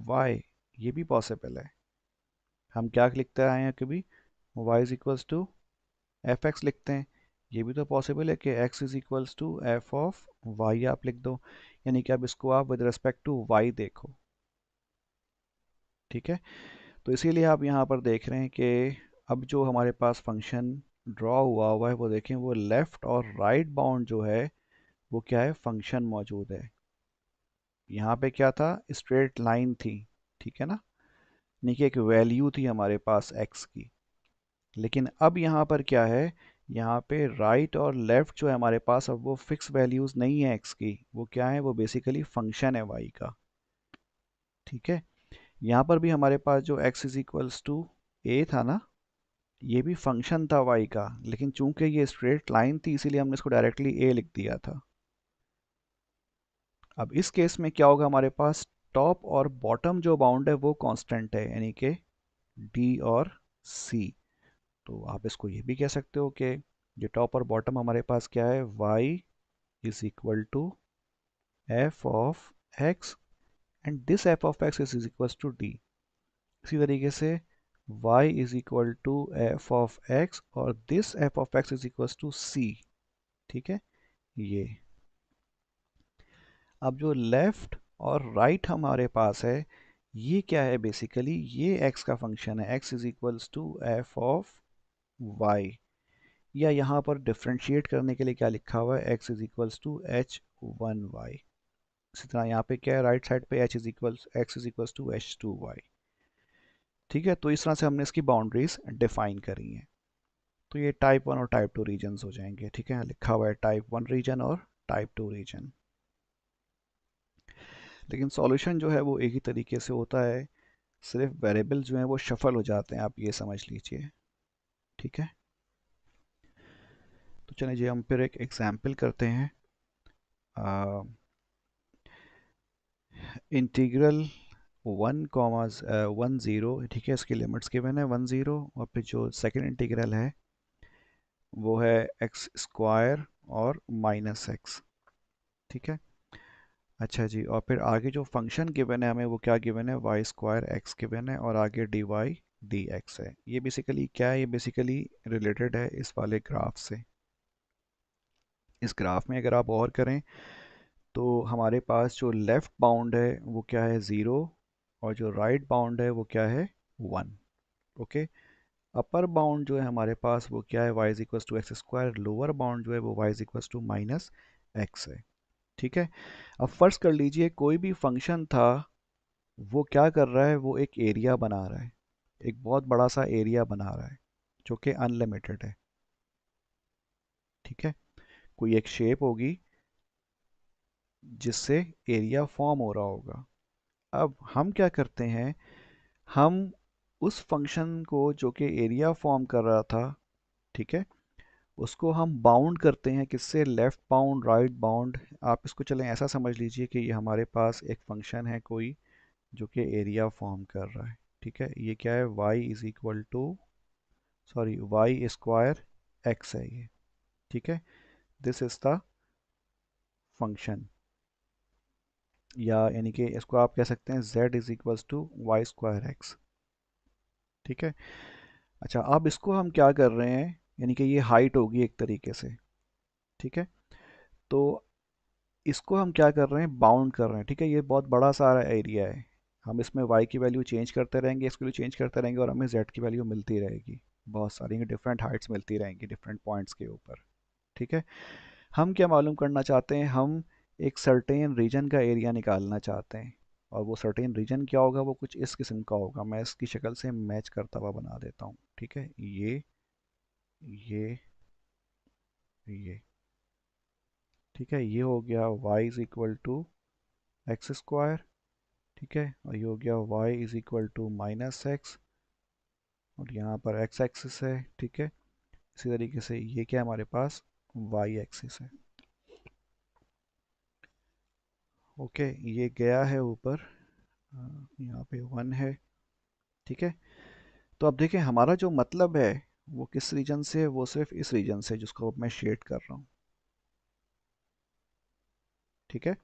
y। ये भी पॉसिबल है। हम क्या लिखते आए हैं कभी, y is equals to F x लिखते हैं। ये भी तो पॉसिबल है कि x is equals to f of y आप लिख दो, यानी कि अब इसको आप विद रिस्पेक्ट टू y देखो। ठीक है, तो इसीलिए आप यहाँ पर देख रहे हैं कि अब जो हमारे पास फंक्शन ड्रॉ हुआ है वो देखें, वो लेफ़्ट और राइट बाउंड जो है वो क्या है, फंक्शन मौजूद है। यहाँ पे क्या था, स्ट्रेट लाइन थी। ठीक है ना, यानी कि एक वैल्यू थी हमारे पास x की। लेकिन अब यहाँ पर क्या है, यहाँ पे राइट और लेफ़्ट जो है हमारे पास, अब वो फिक्स वैल्यूज़ नहीं है x की, वो क्या है, वो बेसिकली फंक्शन है y का। ठीक है, यहाँ पर भी हमारे पास जो x is equals to a था ना, ये भी फंक्शन था y का, लेकिन चूंकि ये स्ट्रेट लाइन थी इसीलिए हमने इसको डायरेक्टली a लिख दिया था। अब इस केस में क्या होगा, हमारे पास टॉप और बॉटम जो बाउंड है वो कांस्टेंट है, यानी कि d और c। तो आप इसको ये भी कह सकते हो कि जो टॉप और बॉटम हमारे पास क्या है, y is equal to f of x, and this f of x is equal to d। इसी तरीके से y is equal to f of x और this f of x is equal to c। ठीक है, ये अब जो left और राइट हमारे पास है, ये क्या है, बेसिकली ये x का फंक्शन है, x is equals to f of y, या यहाँ पर डिफ्रेंशिएट करने के लिए क्या लिखा हुआ है, x is equals to h one y. इसी तरह यहाँ पे क्या है, राइट साइड पे h is equals x is equals to h two y. ठीक है, तो इस तरह से हमने इसकी बाउंड्रीज डिफाइन करी हैं। तो ये टाइप वन और टाइप टू रीजन्स हो जाएंगे। ठीक है, लिखा हुआ है टाइप वन रीजन और टाइप टू रीजन। लेकिन सॉल्यूशन जो है वो एक ही तरीके से होता है, सिर्फ वेरिएबल जो हैं वो शफल हो जाते हैं, आप ये समझ लीजिए। ठीक है, तो चलिए जी हम फिर एक एग्जाम्पल करते हैं। Integral one comma one zero. ठीक है, इसकी लिमिट्स गिवन है वन ज़ीरो, और फिर जो सेकंड इंटीग्रल है वो है एक्स स्क्वायर और माइनस एक्स। ठीक है, अच्छा जी, और फिर आगे जो फंक्शन गिवन है हमें वो क्या गिवन है, वाई स्क्वायर एक्स गिवन है, और आगे डी वाई डी एक्स है। ये बेसिकली क्या है, ये बेसिकली रिलेटेड है इस वाले ग्राफ से। इस ग्राफ में अगर आप और करें तो हमारे पास जो लेफ़्ट बाउंड है वो क्या है, ज़ीरो, और जो राइट बाउंड है वो क्या है, वन। ओके। अपर बाउंड जो है हमारे पास वो क्या है, y is equal to x square. Lower bound जो है वो y is equal to minus x है। ठीक है। अब फर्ज कर लीजिए कोई भी फंक्शन था, वो क्या कर रहा है, वो एक एरिया बना रहा है, एक बहुत बड़ा सा एरिया बना रहा है जो कि अनलिमिटेड है। ठीक है। कोई एक शेप होगी जिससे एरिया फॉर्म हो रहा होगा। अब हम क्या करते हैं, हम उस फंक्शन को जो कि एरिया फॉर्म कर रहा था, ठीक है, उसको हम बाउंड करते हैं किससे, लेफ्ट बाउंड, राइट बाउंड। आप इसको चलें ऐसा समझ लीजिए कि ये हमारे पास एक फंक्शन है कोई जो कि एरिया फॉर्म कर रहा है। ठीक है। ये क्या है, y is equal to, sorry, y square x है ये। ठीक है। दिस इज द फंक्शन, या यानी कि इसको आप कह सकते हैं z is equal to Y square x. ठीक है। अच्छा, अब इसको हम क्या कर रहे हैं, यानी कि ये हाइट होगी एक तरीके से। ठीक है। तो इसको हम क्या कर रहे हैं, बाउंड कर रहे हैं। ठीक है। ये बहुत बड़ा सारा एरिया है, हम इसमें y की वैल्यू चेंज करते रहेंगे, इसकी वैल्यू चेंज करते रहेंगे, और हमें z की वैल्यू मिलती रहेगी। बहुत सारी डिफरेंट हाइट्स मिलती रहेंगी डिफरेंट पॉइंट्स के ऊपर। ठीक है। हम क्या मालूम करना चाहते हैं, हम एक सर्टेन रीजन का एरिया निकालना चाहते हैं, और वो सर्टेन रीजन क्या होगा, वो कुछ इस किस्म का होगा। मैं इसकी शक्ल से मैच करता हुआ बना देता हूँ। ठीक है। ये ठीक है, ये हो गया y is equal to x square. ठीक है। और ये हो गया y is equal to minus x, और यहाँ पर x एक्सिस है। ठीक है। इसी तरीके से ये क्या है, हमारे पास y एक्सिस है। ओके। ये गया है ऊपर, यहाँ पे वन है। ठीक है। तो अब देखें हमारा जो मतलब है वो किस रीजन से है, वो सिर्फ इस रीजन से जिसको अब मैं शेड कर रहा हूँ। ठीक है।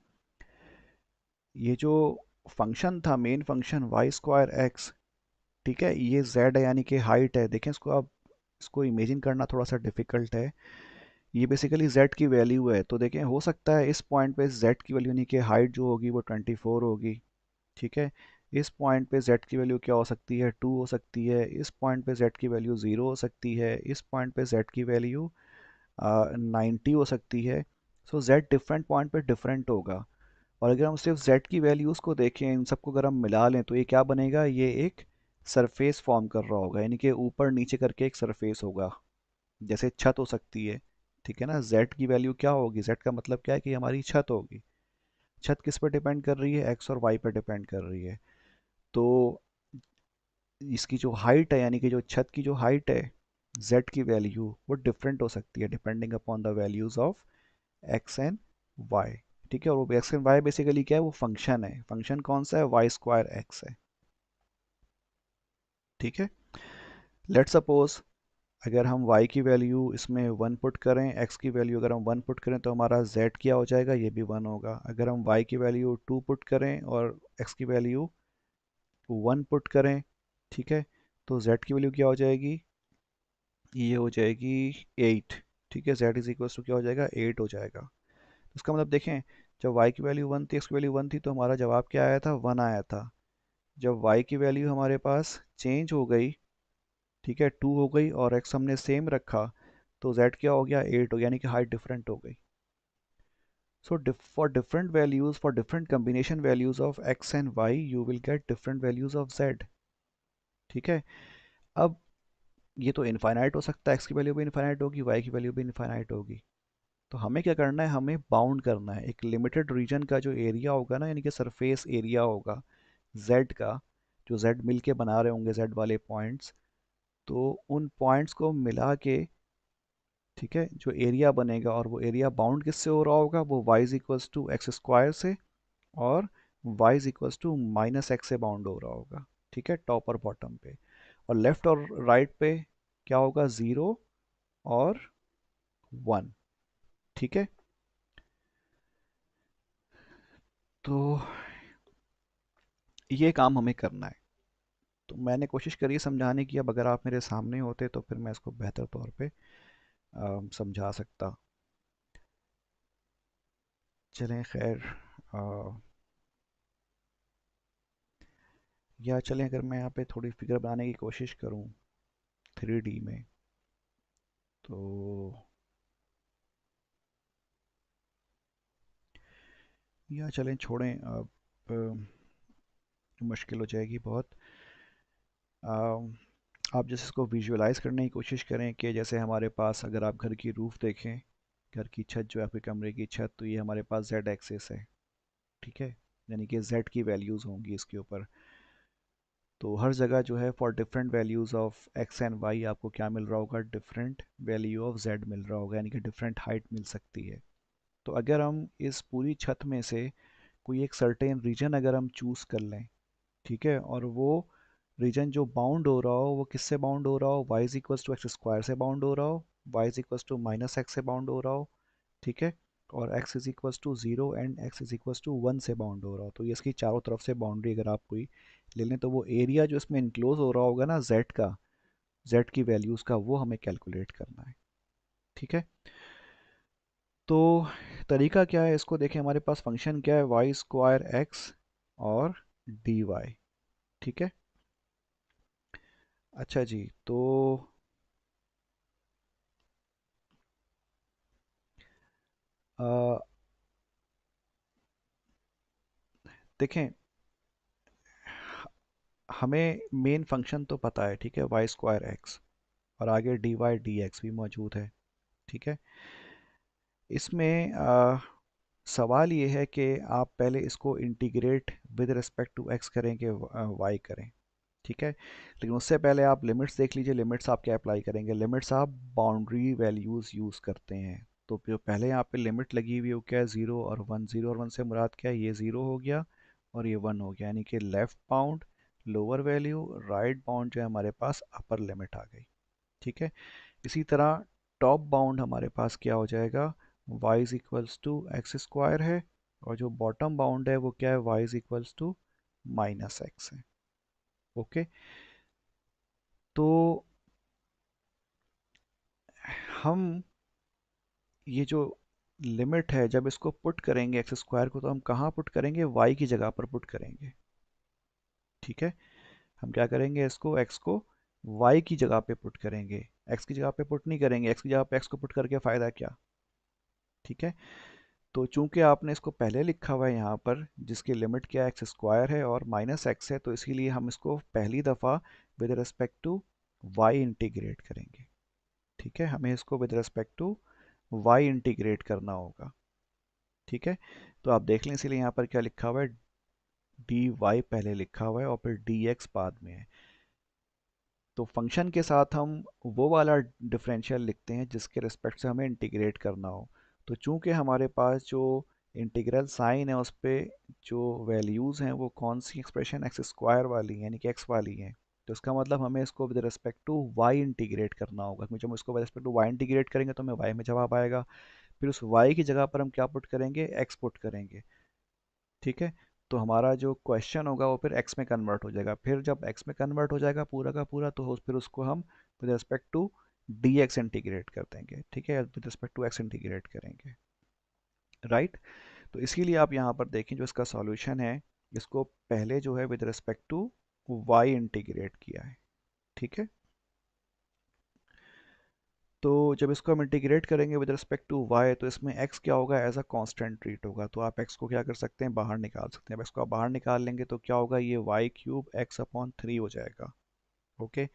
ये जो फंक्शन था, main function y square x, ठीक है, ये z है यानी कि हाइट है। देखें इसको, अब इसको इमेजिन करना थोड़ा सा डिफिकल्ट है। ये बेसिकली z की वैल्यू है। तो देखें हो सकता है इस पॉइंट पे z की वैल्यू यानी कि हाइट जो होगी वो 24 होगी। ठीक है। इस पॉइंट पे z की वैल्यू क्या हो सकती है, 2 हो सकती है। इस पॉइंट पे z की वैल्यू 0 हो सकती है। इस पॉइंट पे z की वैल्यू 90 हो सकती है। सो z डिफरेंट पॉइंट पे डिफरेंट होगा। और अगर हम सिर्फ z की वैल्यूज़ को देखें, इन सबको अगर हम मिला लें, तो ये क्या बनेगा, ये एक सरफेस फॉर्म कर रहा होगा, यानी कि ऊपर नीचे करके एक सरफेस होगा, जैसे छत हो सकती है। ठीक है ना। z की वैल्यू क्या होगी, z का मतलब क्या है कि हमारी छत होगी। छत किस पर डिपेंड कर रही है, x और y पर डिपेंड कर रही है। तो इसकी जो हाइट है, यानी कि जो छत की जो हाइट है, z की वैल्यू वो डिफरेंट हो सकती है depending upon the values of x and y। ठीक है। और वो एक्स एंड वाई बेसिकली क्या है, वो फंक्शन है। फंक्शन कौन सा है, वाई स्क्वायर एक्स है। ठीक है। लेट सपोज अगर हम y की वैल्यू इसमें वन पुट करें, x की वैल्यू अगर हम वन पुट करें, तो हमारा z क्या हो जाएगा, ये भी वन होगा। अगर हम y की वैल्यू टू पुट करें और x की वैल्यू वन पुट करें, ठीक है, तो z की वैल्यू क्या हो जाएगी, ये हो जाएगी एट। ठीक है। z इज इक्वल टू क्या हो जाएगा, एट हो जाएगा। इसका मतलब देखें, जब y की वैल्यू वन थी, x की वैल्यू वन थी, तो हमारा जवाब क्या आया था, वन आया था। जब y की वैल्यू हमारे पास चेंज हो गई, ठीक है, टू हो गई, और x हमने सेम रखा, तो z क्या हो गया, एट हो गया, यानी कि हाइट डिफरेंट हो गई। So for different values, for different combination values of x and y, you will get different values of z। ठीक है। अब ये तो इनफाइनाइट हो सकता है, x की वैल्यू भी इनफाइनाइट होगी, y की वैल्यू भी इनफाइनाइट होगी। तो हमें क्या करना है, हमें बाउंड करना है। एक लिमिटेड रीजन का जो एरिया होगा ना, यानी कि सरफेस एरिया होगा z का, जो z मिल के बना रहे होंगे z वाले पॉइंट्स, तो उन पॉइंट्स को मिला के, ठीक है, जो एरिया बनेगा, और वो एरिया बाउंड किससे हो रहा होगा, वो y is equals to x square से, और y is equals to minus x से बाउंड हो रहा होगा। ठीक है। टॉप और बॉटम पे, और लेफ्ट और राइट पे क्या होगा, ज़ीरो और वन। ठीक है। तो ये काम हमें करना है। तो मैंने कोशिश करी समझाने की, अब अगर आप मेरे सामने होते तो फिर मैं इसको बेहतर तौर पे समझा सकता। चलें खैर, या चलें अगर मैं यहाँ पे थोड़ी फिगर बनाने की कोशिश करूँ 3D में, तो या चलें छोड़ें अब, मुश्किल हो जाएगी बहुत। आप जैसे इसको विजुअलाइज करने की कोशिश करें कि जैसे हमारे पास अगर आप घर की रूफ देखें, घर की छत जो है आपके कमरे की छत, तो ये हमारे पास जेड एक्सिस है, ठीक है, यानी कि जेड की वैल्यूज़ होंगी इसके ऊपर। तो हर जगह जो है for different values of x and y आपको क्या मिल रहा होगा, डिफरेंट वैल्यू ऑफ जेड मिल रहा होगा, यानी कि डिफरेंट हाइट मिल सकती है। तो अगर हम इस पूरी छत में से कोई एक सर्टेन रीजन अगर हम चूज़ कर लें, ठीक है, और वो रीजन जो बाउंड हो रहा हो वो किससे बाउंड हो रहा हो, y is equals to x square से बाउंड हो रहा हो, y is equals to minus x से बाउंड हो रहा हो, ठीक है, और x is equals to zero and x is equals to one से बाउंड हो रहा हो, तो ये इसकी चारों तरफ से बाउंड्री अगर आप कोई ले लें, तो वो एरिया जो इसमें इनक्लोज हो रहा होगा ना z का, z की वैल्यूज़ का, वो हमें कैलकुलेट करना है, ठीक है। तो तरीका क्या है इसको देखें, हमारे पास फंक्शन क्या है, वाई स्क्वायर एक्स और डी वाई, ठीक है। अच्छा जी, तो देखें, हमें मेन फंक्शन तो पता है, ठीक है, वाई स्क्वायर एक्स, और आगे डी वाई डी एक्स भी मौजूद है, ठीक है। इसमें सवाल ये है कि आप पहले इसको integrate with respect to x करें कि वाई करें, ठीक है, लेकिन उससे पहले आप लिमिट्स देख लीजिए, लिमिट्स आप क्या अप्लाई करेंगे, लिमिट्स आप बाउंड्री वैल्यूज़ यूज़ करते हैं। तो जो पहले यहाँ पे लिमिट लगी हुई है वो क्या है, ज़ीरो और वन, ज़ीरो और वन से मुराद क्या है, ये ज़ीरो हो गया और ये वन हो गया, यानी कि left bound lower value, right bound जो है हमारे पास अपर लिमिट आ गई, ठीक है। इसी तरह टॉप बाउंड हमारे पास क्या हो जाएगा, y is equals to x square है, और जो बॉटम बाउंड है वो क्या है, y is equals to minus x है, ओके। तो हम ये जो लिमिट है जब इसको पुट करेंगे एक्स स्क्वायर को, तो हम कहाँ पुट करेंगे, y की जगह पर पुट करेंगे, ठीक है। हम क्या करेंगे, इसको x को y की जगह पे पुट करेंगे, x की जगह पे पुट नहीं करेंगे, x की जगह पे x को पुट करके फ़ायदा क्या, ठीक है। तो चूंकि आपने इसको पहले लिखा हुआ है यहाँ पर, जिसकी लिमिट क्या है, एक्स स्क्वायर है और माइनस एक्स है, तो इसीलिए हम इसको पहली दफ़ा with respect to y integrate करेंगे, ठीक है, हमें इसको with respect to y integrate करना होगा, ठीक है। तो आप देख लें, इसीलिए यहाँ पर क्या लिखा हुआ है, डी वाई पहले लिखा हुआ है और फिर डी एक्स बाद में है। तो फंक्शन के साथ हम वो वाला डिफरेंशियल लिखते हैं जिसके रिस्पेक्ट से हमें इंटीग्रेट करना हो। तो चूंकि हमारे पास जो इंटीग्रल साइन है उस पर जो वैल्यूज़ हैं वो कौन सी एक्सप्रेशन एक्स स्क्वायर वाली हैं, यानी कि एक्स वाली हैं, तो इसका मतलब हमें इसको with respect to y integrate करना होगा, क्योंकि जब हम इसको with respect to y integrate करेंगे तो हमें वाई में जवाब आएगा, फिर उस वाई की जगह पर हम क्या पुट करेंगे, एक्स पुट करेंगे, ठीक है। तो हमारा जो क्वेश्चन होगा वो फिर एक्स में कन्वर्ट हो जाएगा, फिर जब एक्स में कन्वर्ट हो जाएगा पूरा का पूरा, तो फिर उसको हम with respect to d x integrate कर देंगे, ठीक है, with respect to x integrate करेंगे, राइट। तो इसीलिए आप यहाँ पर देखें जो इसका सॉल्यूशन है, इसको पहले जो है with respect to y integrate किया है, ठीक है। तो जब इसको हम इंटीग्रेट करेंगे विद रिस्पेक्ट टू वाई, तो इसमें x क्या होगा, एज अ कांस्टेंट ट्रीट होगा, तो आप x को क्या कर सकते हैं, बाहर निकाल सकते हैं। अब इसको आप बाहर निकाल लेंगे तो क्या होगा, ये y cube x upon three हो जाएगा, ओके।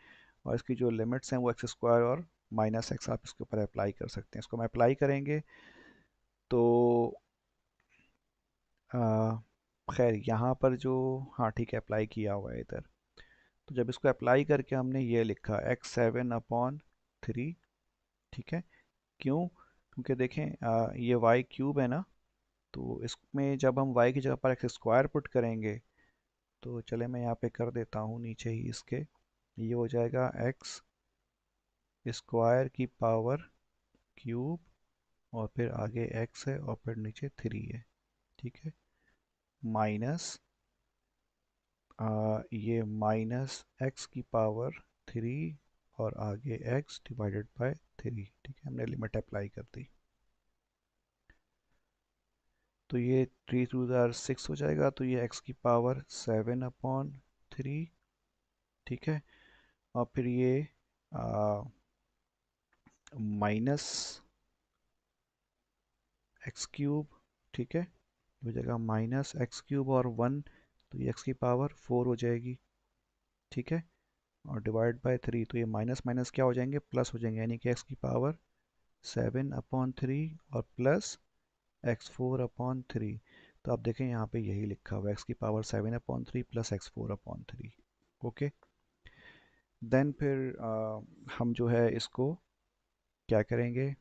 और इसकी जो लिमिट्स हैं वो एक्स स्क्वायर और माइनस एक्स आप इसके ऊपर अप्लाई कर सकते हैं। इसको हम अप्लाई करेंगे तो आ, खैर यहाँ पर जो, हाँ ठीक है, अप्लाई किया हुआ है इधर। तो जब इसको अप्लाई करके हमने ये लिखा एक्स सेवन अपॉन थ्री, ठीक है, क्यों, क्योंकि देखें ये वाई क्यूब है ना, तो इसमें जब हम y की जगह पर एक्स स्क्वायर पुट करेंगे, तो चले मैं यहाँ पे कर देता हूँ नीचे ही इसके, ये हो जाएगा एक्स स्क्वायर की पावर क्यूब, और फिर आगे x है और फिर नीचे थ्री है, ठीक है, माइनस ये माइनस एक्स की पावर थ्री और आगे x डिवाइडेड बाय थ्री, ठीक है, हमने लिमिट अप्लाई कर दी। तो ये 3 टू द 6 हो जाएगा, तो ये x की पावर 7/3, ठीक है। और फिर ये माइनस x³, ठीक है, हो जाएगा -x³ और 1, तो ये x की पावर 4 हो जाएगी, ठीक है। और डिवाइड बाय 3, तो ये माइनस माइनस क्या हो जाएंगे, प्लस हो जाएंगे, यानी कि x की पावर 7/3 और प्लस x4/3। तो आप देखें यहाँ पे यही लिखा हुआ है, x की power 7/3 plus x4/3। Okay, then फिर हम जो है इसको क्या करेंगे,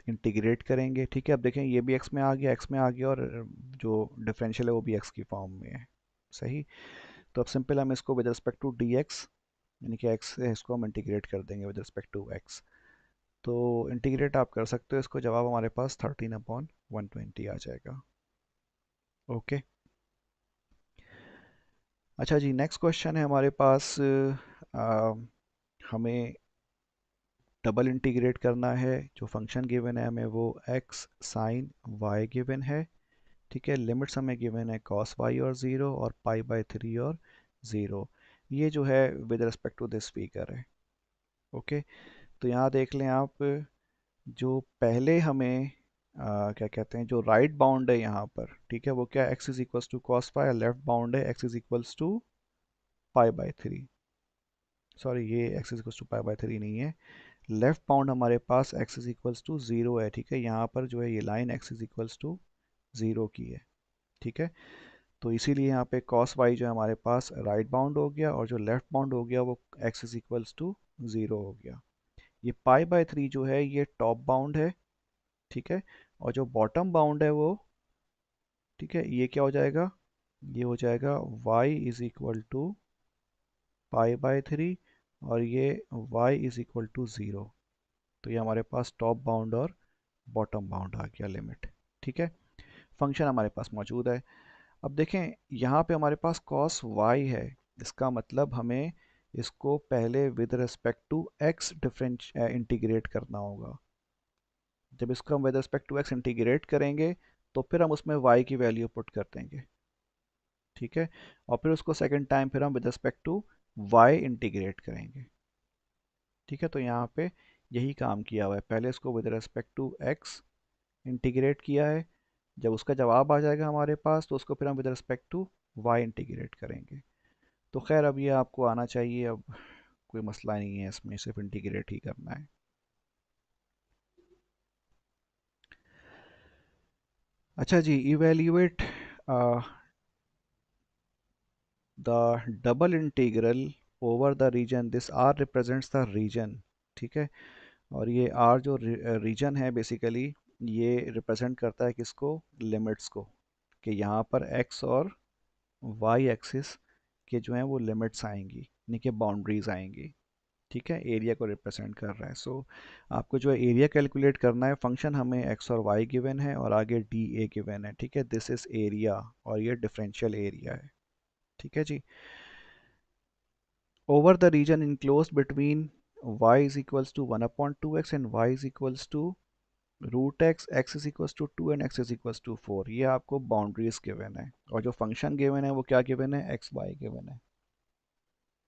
इंटीग्रेट करेंगे, ठीक है। अब देखें ये भी x में आ गया, x में आ गया, और जो डिफरेंशियल है वो भी x की फॉर्म में है, सही। तो अब सिंपल हम इसको विद रिस्पेक्ट टू dx, यानी कि x है, इसको हम इंटीग्रेट कर देंगे विद रिस्पेक्ट टू x। तो इंटीग्रेट आप कर सकते हो इसको, जवाब हमारे पास 13/120 आ जाएगा। ओके, अच्छा जी, नेक्स्ट क्वेश्चन है हमारे पास, हमें डबल इंटीग्रेट करना है। जो फंक्शन गिवन है हमें वो x साइन y गिवन है, ठीक है। लिमिट्स हमें गिवन है cos y और 0 और π/3 और 0। ये जो है with respect to this figure है। ओके, तो यहाँ देख लें आप, जो पहले हमें क्या कहते हैं, जो राइट बाउंड है यहाँ पर, ठीक है, वो क्या, x is equals to cos phi, left bound है x is equals to π/3। Sorry, ये x इज इक्वल्स टू π/3 नहीं है, लेफ्ट बाउंड हमारे पास x इज इक्वल्स टू 0 है, ठीक है। यहाँ पर जो है ये line x is equals to 0 की है, ठीक है। तो इसीलिए यहाँ पे cos y जो है हमारे पास राइट बाउंड हो गया, और जो लेफ्ट बाउंड हो गया वो x इज इक्वल्स टू 0 हो गया। ये π/3 जो है ये टॉप बाउंड है, ठीक है। और जो बॉटम बाउंड है वो, ठीक है, ये क्या हो जाएगा, ये हो जाएगा y इज इक्वल टू π/3, और ये y इज इक्वल टू 0। तो ये हमारे पास टॉप बाउंड और बॉटम बाउंड आ गया, लिमिट, ठीक है। फंक्शन हमारे पास मौजूद है। अब देखें यहाँ पे हमारे पास cos y है, इसका मतलब हमें इसको पहले with respect to x different integrate करना होगा। जब इसको हम with respect to x integrate करेंगे तो फिर हम उसमें y की वैल्यू पुट कर देंगे, ठीक है। और फिर उसको सेकंड टाइम फिर हम with respect to y integrate करेंगे, ठीक है। तो यहाँ पे यही काम किया हुआ है, पहले इसको with respect to x integrate किया है, जब उसका जवाब आ जाएगा हमारे पास तो उसको फिर हम with respect to y integrate करेंगे। तो खैर अब ये आपको आना चाहिए, अब कोई मसला नहीं है इसमें, सिर्फ इंटीग्रेट ही करना है। अच्छा जी, evaluate the double integral over the region, this R represents the region, ठीक है। और ये आर जो रीजन है बेसिकली, ये रिप्रेजेंट करता है किसको, लिमिट्स को, कि यहाँ पर एक्स और वाई एक्सिस के जो हैं वो लिमिट्स आएंगी, यानी कि बाउंड्रीज आएंगी, ठीक है। एरिया को रिप्रेजेंट कर रहा है। सो आपको जो है एरिया कैलकुलेट करना है, फंक्शन हमें एक्स और वाई गिवन है और आगे डी ए गिवन है, ठीक है। दिस इज एरिया, और ये डिफरेंशियल एरिया है, ठीक है जी। Over the region enclosed between y is equals to 1/2x and y is equals to root x, x is equals to 2 and x is equals to 4, ये आपको boundaries given है। और जो फंक्शन गिवन है वो क्या गिवन है, x Y given है,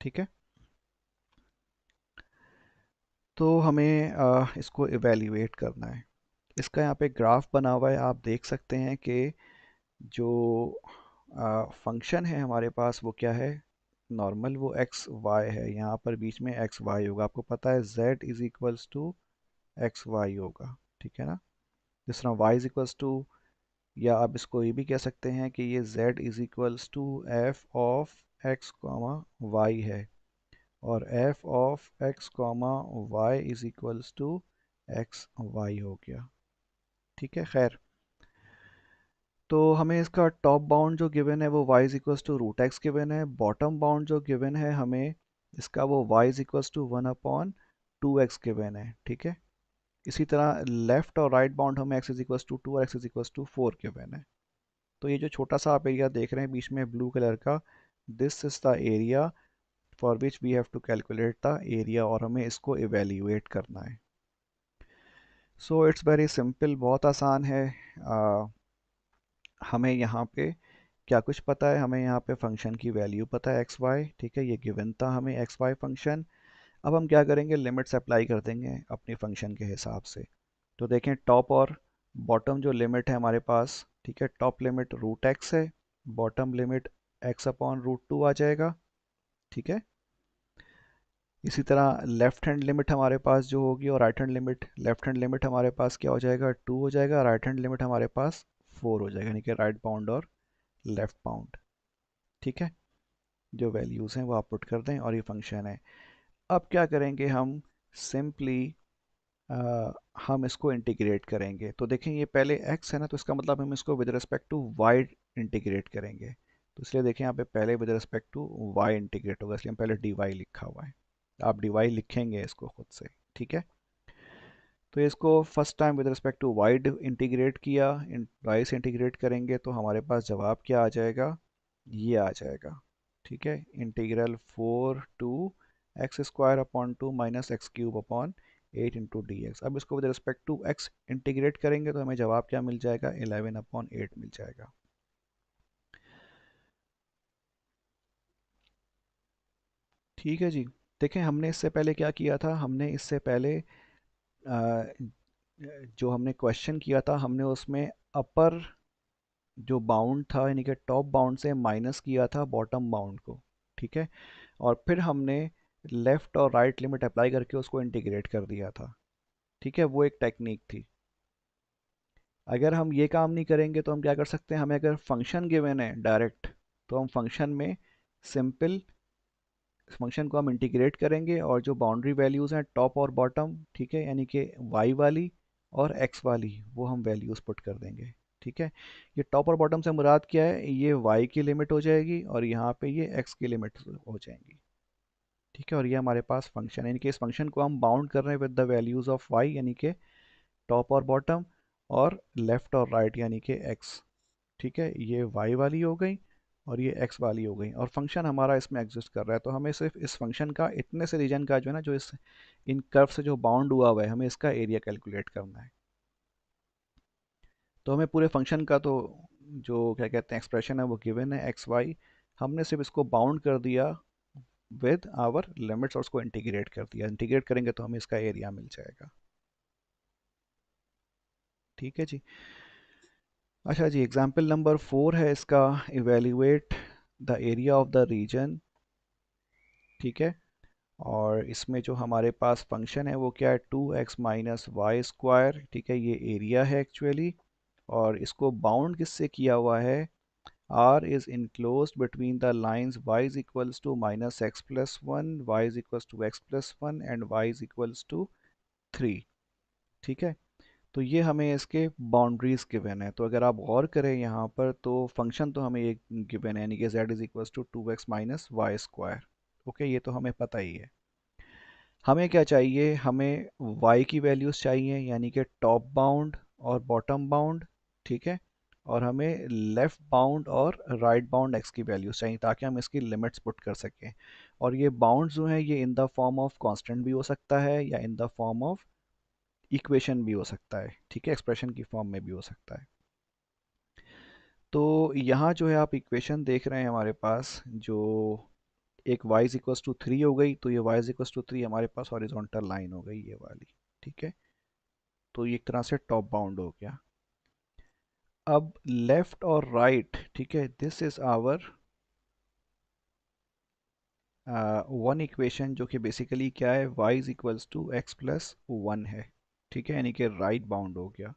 ठीक है। तो हमें इसको इवेल्युएट करना है। इसका यहाँ पे ग्राफ बना हुआ है, आप देख सकते हैं कि जो फंक्शन है हमारे पास वो क्या है, नॉर्मल वो एक्स वाई है, यहाँ पर बीच में एक्स वाई होगा, आपको पता है z is equals to x y होगा, ठीक है ना। जिस तरह y इज इक्वल्स टू, या आप इसको ये भी कह सकते हैं कि ये z is equals to f of x comma y है, और f of x comma y is equals to x y हो गया, ठीक है। खैर, तो हमें इसका टॉप बाउंड जो गिवन है वो y is equals to root x given है, बॉटम बाउंड जो गिवन है हमें इसका वो y is equals to 1/2x given है, ठीक है। इसी तरह लेफ्ट और राइट बाउंड हमें x इज इक्वल्स टू 2 और x is equals to 4 given है। तो ये जो छोटा सा आप एरिया देख रहे हैं बीच में ब्लू कलर का, this is the area for which we have to calculate the area, और हमें इसको इवेल्युएट करना है। सो इट्स वेरी सिंपल, बहुत आसान है। हमें यहाँ पे क्या कुछ पता है, हमें यहाँ पे फंक्शन की वैल्यू पता है एक्स वाई, ठीक है, ये गिवन था हमें एक्स वाई फंक्शन। अब हम क्या करेंगे, लिमिट्स अप्लाई कर देंगे अपनी फंक्शन के हिसाब से। तो देखें टॉप और बॉटम जो लिमिट है हमारे पास, ठीक है, टॉप लिमिट रूट एक्स है, bottom limit X upon root two आ जाएगा, ठीक है। इसी तरह लेफ्ट हैंड लिमिट हमारे पास जो होगी और right hand limit, left hand limit हमारे पास क्या हो जाएगा, टू हो जाएगा, राइट हैंड लिमिट हमारे पास फोर हो जाएगा, यानी कि राइट बाउंड और लेफ्ट बाउंड, ठीक है। जो वैल्यूज़ हैं वो आप पुट कर दें और ये फंक्शन है। अब क्या करेंगे हम, सिंपली हम इसको इंटीग्रेट करेंगे। तो देखें ये पहले x है ना, तो इसका मतलब हम इसको with respect to y integrate करेंगे। तो इसलिए देखें यहाँ पे पहले with respect to y integrate होगा, इसलिए हम पहले dy लिखा हुआ है। आप dy लिखेंगे इसको खुद से, ठीक है। तो इसको first time with respect to y integrate किया, y से इंटीग्रेट करेंगे तो हमारे पास जवाब क्या आ जाएगा, ये आ जाएगा, ठीक है। Integral 4 to x² upon 2 minus x cube upon 8 × dx। अब इसको with respect to x integrate करेंगे तो हमें जवाब क्या मिल जाएगा, 11/8 मिल जाएगा। ठीक है जी। देखें हमने इससे पहले क्या किया था, हमने इससे पहले जो हमने क्वेश्चन किया था, हमने उसमें अपर जो बाउंड था यानी कि टॉप बाउंड से माइनस किया था बॉटम बाउंड को, ठीक है। और फिर हमने लेफ़्ट और राइट लिमिट अप्लाई करके उसको इंटीग्रेट कर दिया था, ठीक है। वो एक टेक्निक थी। अगर हम ये काम नहीं करेंगे तो हम क्या कर सकते हैं, हमें अगर फंक्शन गिवन है डायरेक्ट, तो हम फंक्शन में सिंपल फंक्शन को हम इंटीग्रेट करेंगे और जो बाउंड्री वैल्यूज़ हैं टॉप और बॉटम, ठीक है, यानी कि वाई वाली और एक्स वाली, वो हम वैल्यूज़ पुट कर देंगे, ठीक है। ये टॉप और बॉटम से मुराद क्या है, ये वाई की लिमिट हो जाएगी और यहाँ पे ये एक्स की लिमिट हो जाएंगी, ठीक है। और ये हमारे पास फंक्शन है, यानी कि इस फंक्शन को हम बाउंड कर रहे हैं with the values of y, यानी कि टॉप और बॉटम, और लेफ़्ट और राइट यानी कि एक्स, ठीक है। ये वाई वाली हो गई और ये एक्स वाली हो गई और फंक्शन हमारा इसमें एग्जिस्ट कर रहा है। तो हमें सिर्फ इस फंक्शन का इतने से रीजन का जो है ना, जो इस इन कर्व से जो बाउंड हुआ हुआ है, हमें इसका एरिया कैलकुलेट करना है। तो हमें पूरे फंक्शन का तो जो क्या कहते हैं एक्सप्रेशन है वो गिवन है एक्स वाई, हमने सिर्फ इसको बाउंड कर दिया विद आवर लिमिट्स और उसको इंटीग्रेट कर दिया। इंटीग्रेट करेंगे तो हमें इसका एरिया मिल जाएगा, ठीक है जी। अच्छा जी, एग्जाम्पल नंबर 4 है इसका, evaluate the area of the region, ठीक है। और इसमें जो हमारे पास फंक्शन है वो क्या है, 2x माइनस वाई स्क्वायर, ठीक है, ये एरिया है एक्चुअली। और इसको बाउंड किससे किया हुआ है, R is enclosed between the lines y is equals to minus x plus one, y is equals to x plus one and y is equals to 3, ठीक है। तो ये हमें इसके बाउंड्रीज गिवन है। तो अगर आप गौर करें यहाँ पर तो फंक्शन तो हमें ये गिवन है, यानी कि z is equals to 2x minus y square, okay, ये तो हमें पता ही है। हमें क्या चाहिए, हमें y की वैल्यूज़ चाहिए, यानी कि टॉप बाउंड और बॉटम बाउंड, ठीक है। और हमें लेफ़्ट बाउंड और राइट बाउंड x की वैल्यूज़ चाहिए ताकि हम इसकी लिमिट्स पुट कर सकें। और ये बाउंड जो हैं ये in the form of constant भी हो सकता है या in the form of equation भी हो सकता है, ठीक है, एक्सप्रेशन की फॉर्म में भी हो सकता है। तो यहाँ जो है आप इक्वेशन देख रहे हैं हमारे पास, जो एक y इज इक्वल्स टू 3 हो गई, तो ये y इज इक्वल्स टू 3 हमारे पास हॉरिजॉन्टल लाइन हो गई ये वाली, ठीक है। तो ये एक तरह से टॉप बाउंड हो गया। अब लेफ्ट और राइट, ठीक है, this is our one equation जो कि बेसिकली क्या है, y is equals to x plus one है, ठीक है, यानी कि राइट बाउंड हो गया।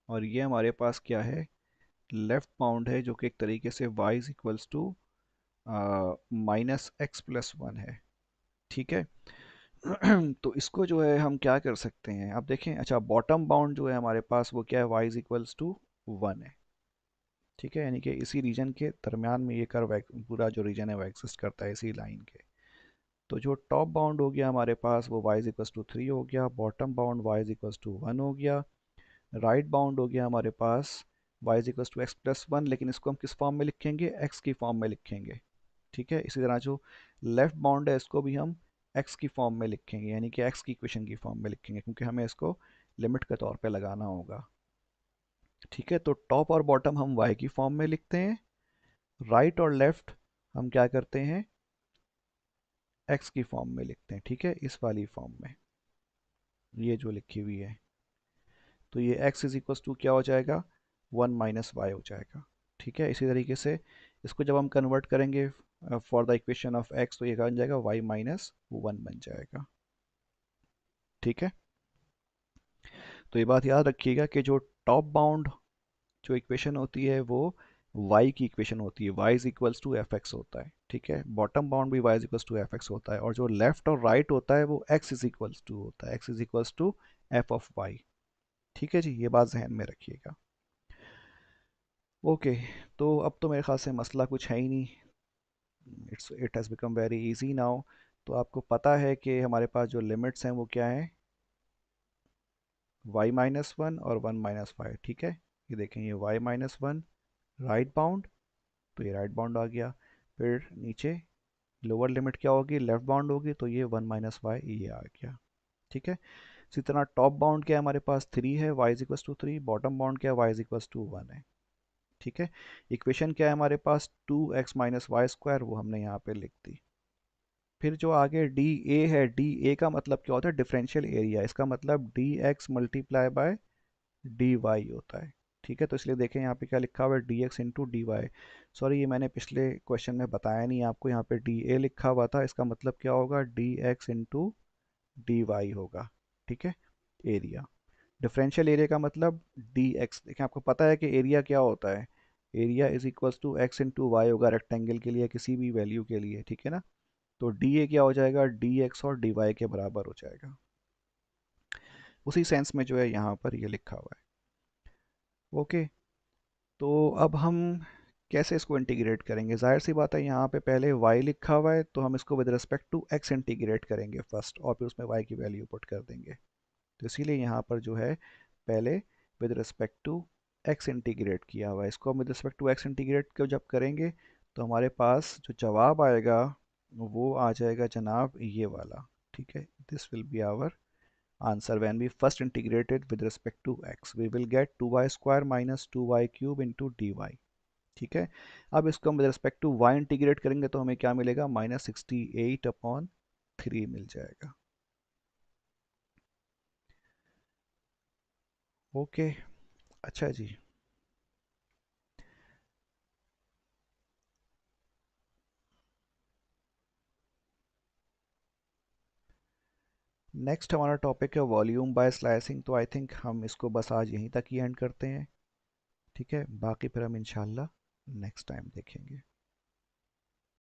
और ये हमारे पास क्या है, लेफ्ट बाउंड है, जो कि एक तरीके से y is equals to minus x plus one है, ठीक है। तो इसको जो है हम क्या कर सकते हैं, अब देखें, अच्छा बॉटम बाउंड जो है हमारे पास वो क्या है, y is equals to one है, ठीक है, यानी कि इसी रीजन के दरमियान में ये कर्व पूरा जो रीजन है वो एग्जिस्ट करता है इसी लाइन के। तो जो टॉप बाउंड हो गया हमारे पास वो y is equals to three हो गया, bottom bound y is equals to one हो गया, राइट बाउंड हो गया हमारे पास y is equals to x plus one, लेकिन इसको हम किस फॉर्म में लिखेंगे, x की फॉर्म में लिखेंगे, ठीक है। इसी तरह जो लेफ्ट बाउंड है इसको भी हम x की फॉर्म में लिखेंगे, यानी कि x की इक्वेशन की फॉर्म में लिखेंगे, क्योंकि हमें इसको लिमिट के तौर पे लगाना होगा। ठीक है, तो टॉप और बॉटम हम y की फॉर्म में लिखते हैं, राइट और लेफ्ट हम क्या करते हैं, x की फॉर्म में लिखते हैं। ठीक है, इस वाली फॉर्म में, ये जो लिखी हुई है, तो ये x इज इक्वल टू क्या हो जाएगा, 1 - y हो जाएगा। ठीक है, इसी तरीके से इसको जब हम कन्वर्ट करेंगे for the equation of x, तो ये बन जाएगा y - 1 बन जाएगा। ठीक है, तो ये बात याद रखिएगा कि जो टॉप बाउंड जो इक्वेशन होती है वो y की इक्वेशन होती है, y is equals to F x होता है। ठीक है, बॉटम बाउंड भी y is equals to F x होता है, और जो लेफ्ट और राइट होता है वो x इज इक्वल्स टू होता है, x is equals to f of y। ठीक है जी, ये बात जहन में रखिएगा। ओके, तो अब तो मेरे ख्याल से मसला कुछ है ही नहीं, it has become very easy now. तो आपको पता है कि हमारे पास जो लिमिट्स हैं वो क्या हैं, y - 1 और 1 - 5। ठीक है, ये देखें, ये y - 1 राइट बाउंड, तो ये राइट बाउंड आ गया। फिर नीचे लोअर लिमिट क्या होगी, लेफ्ट बाउंड होगी, तो ये 1 - y ये आ गया। ठीक है, इसी तरह टॉप बाउंड क्या है हमारे पास, 3 है, y is equal to 3, bottom bound क्या है, y इज इक्वल टू 1 है। ठीक है, इक्वेशन क्या है हमारे पास, 2x - y², वो हमने यहाँ पे लिख दी। फिर जो आगे डी ए है, डी ए का मतलब क्या होता है, डिफरेंशियल एरिया, इसका मतलब d x multiply by d y होता है। ठीक है, तो इसलिए देखें यहाँ पे क्या लिखा हुआ है, d x into d y. Sorry, ये मैंने पिछले क्वेश्चन में बताया नहीं आपको, यहाँ पे डी ए लिखा हुआ था, इसका मतलब क्या होगा, d x into d y होगा। ठीक है, एरिया, डिफरेंशियल एरिया का मतलब डी एक्स। देखिए, आपको पता है कि एरिया क्या होता है, area is equals to x into y होगा, रेक्टेंगल के लिए किसी भी वैल्यू के लिए। ठीक है ना, तो डी ए क्या हो जाएगा, डी एक्स और डी वाई के बराबर हो जाएगा। उसी सेंस में जो है यहाँ पर ये लिखा हुआ है। ओके, तो अब हम कैसे इसको इंटीग्रेट करेंगे, जाहिर सी बात है यहाँ पे पहले y लिखा हुआ है, तो हम इसको with respect to x integrate करेंगे फर्स्ट, और फिर उसमें y की वैल्यू पुट कर देंगे। तो इसीलिए यहाँ पर जो है पहले with respect to x integrate किया हुआ है, इसको हम with respect to x integrate को जब करेंगे तो हमारे पास जो जवाब आएगा वो आ जाएगा जनाब ये वाला। ठीक है, this will be our answer when we first integrated with respect to x, we will get 2y square minus 2y cube into dy। ठीक है, अब इसको हम with respect to y integrate करेंगे तो हमें क्या मिलेगा, -68/3 मिल जाएगा। ओके, अच्छा जी, नेक्स्ट हमारा टॉपिक है वॉल्यूम बाय स्लाइसिंग। तो आई थिंक हम इसको बस आज यहीं तक ही एंड करते हैं। ठीक है, बाकी फिर हम इंशाल्लाह नेक्स्ट टाइम देखेंगे।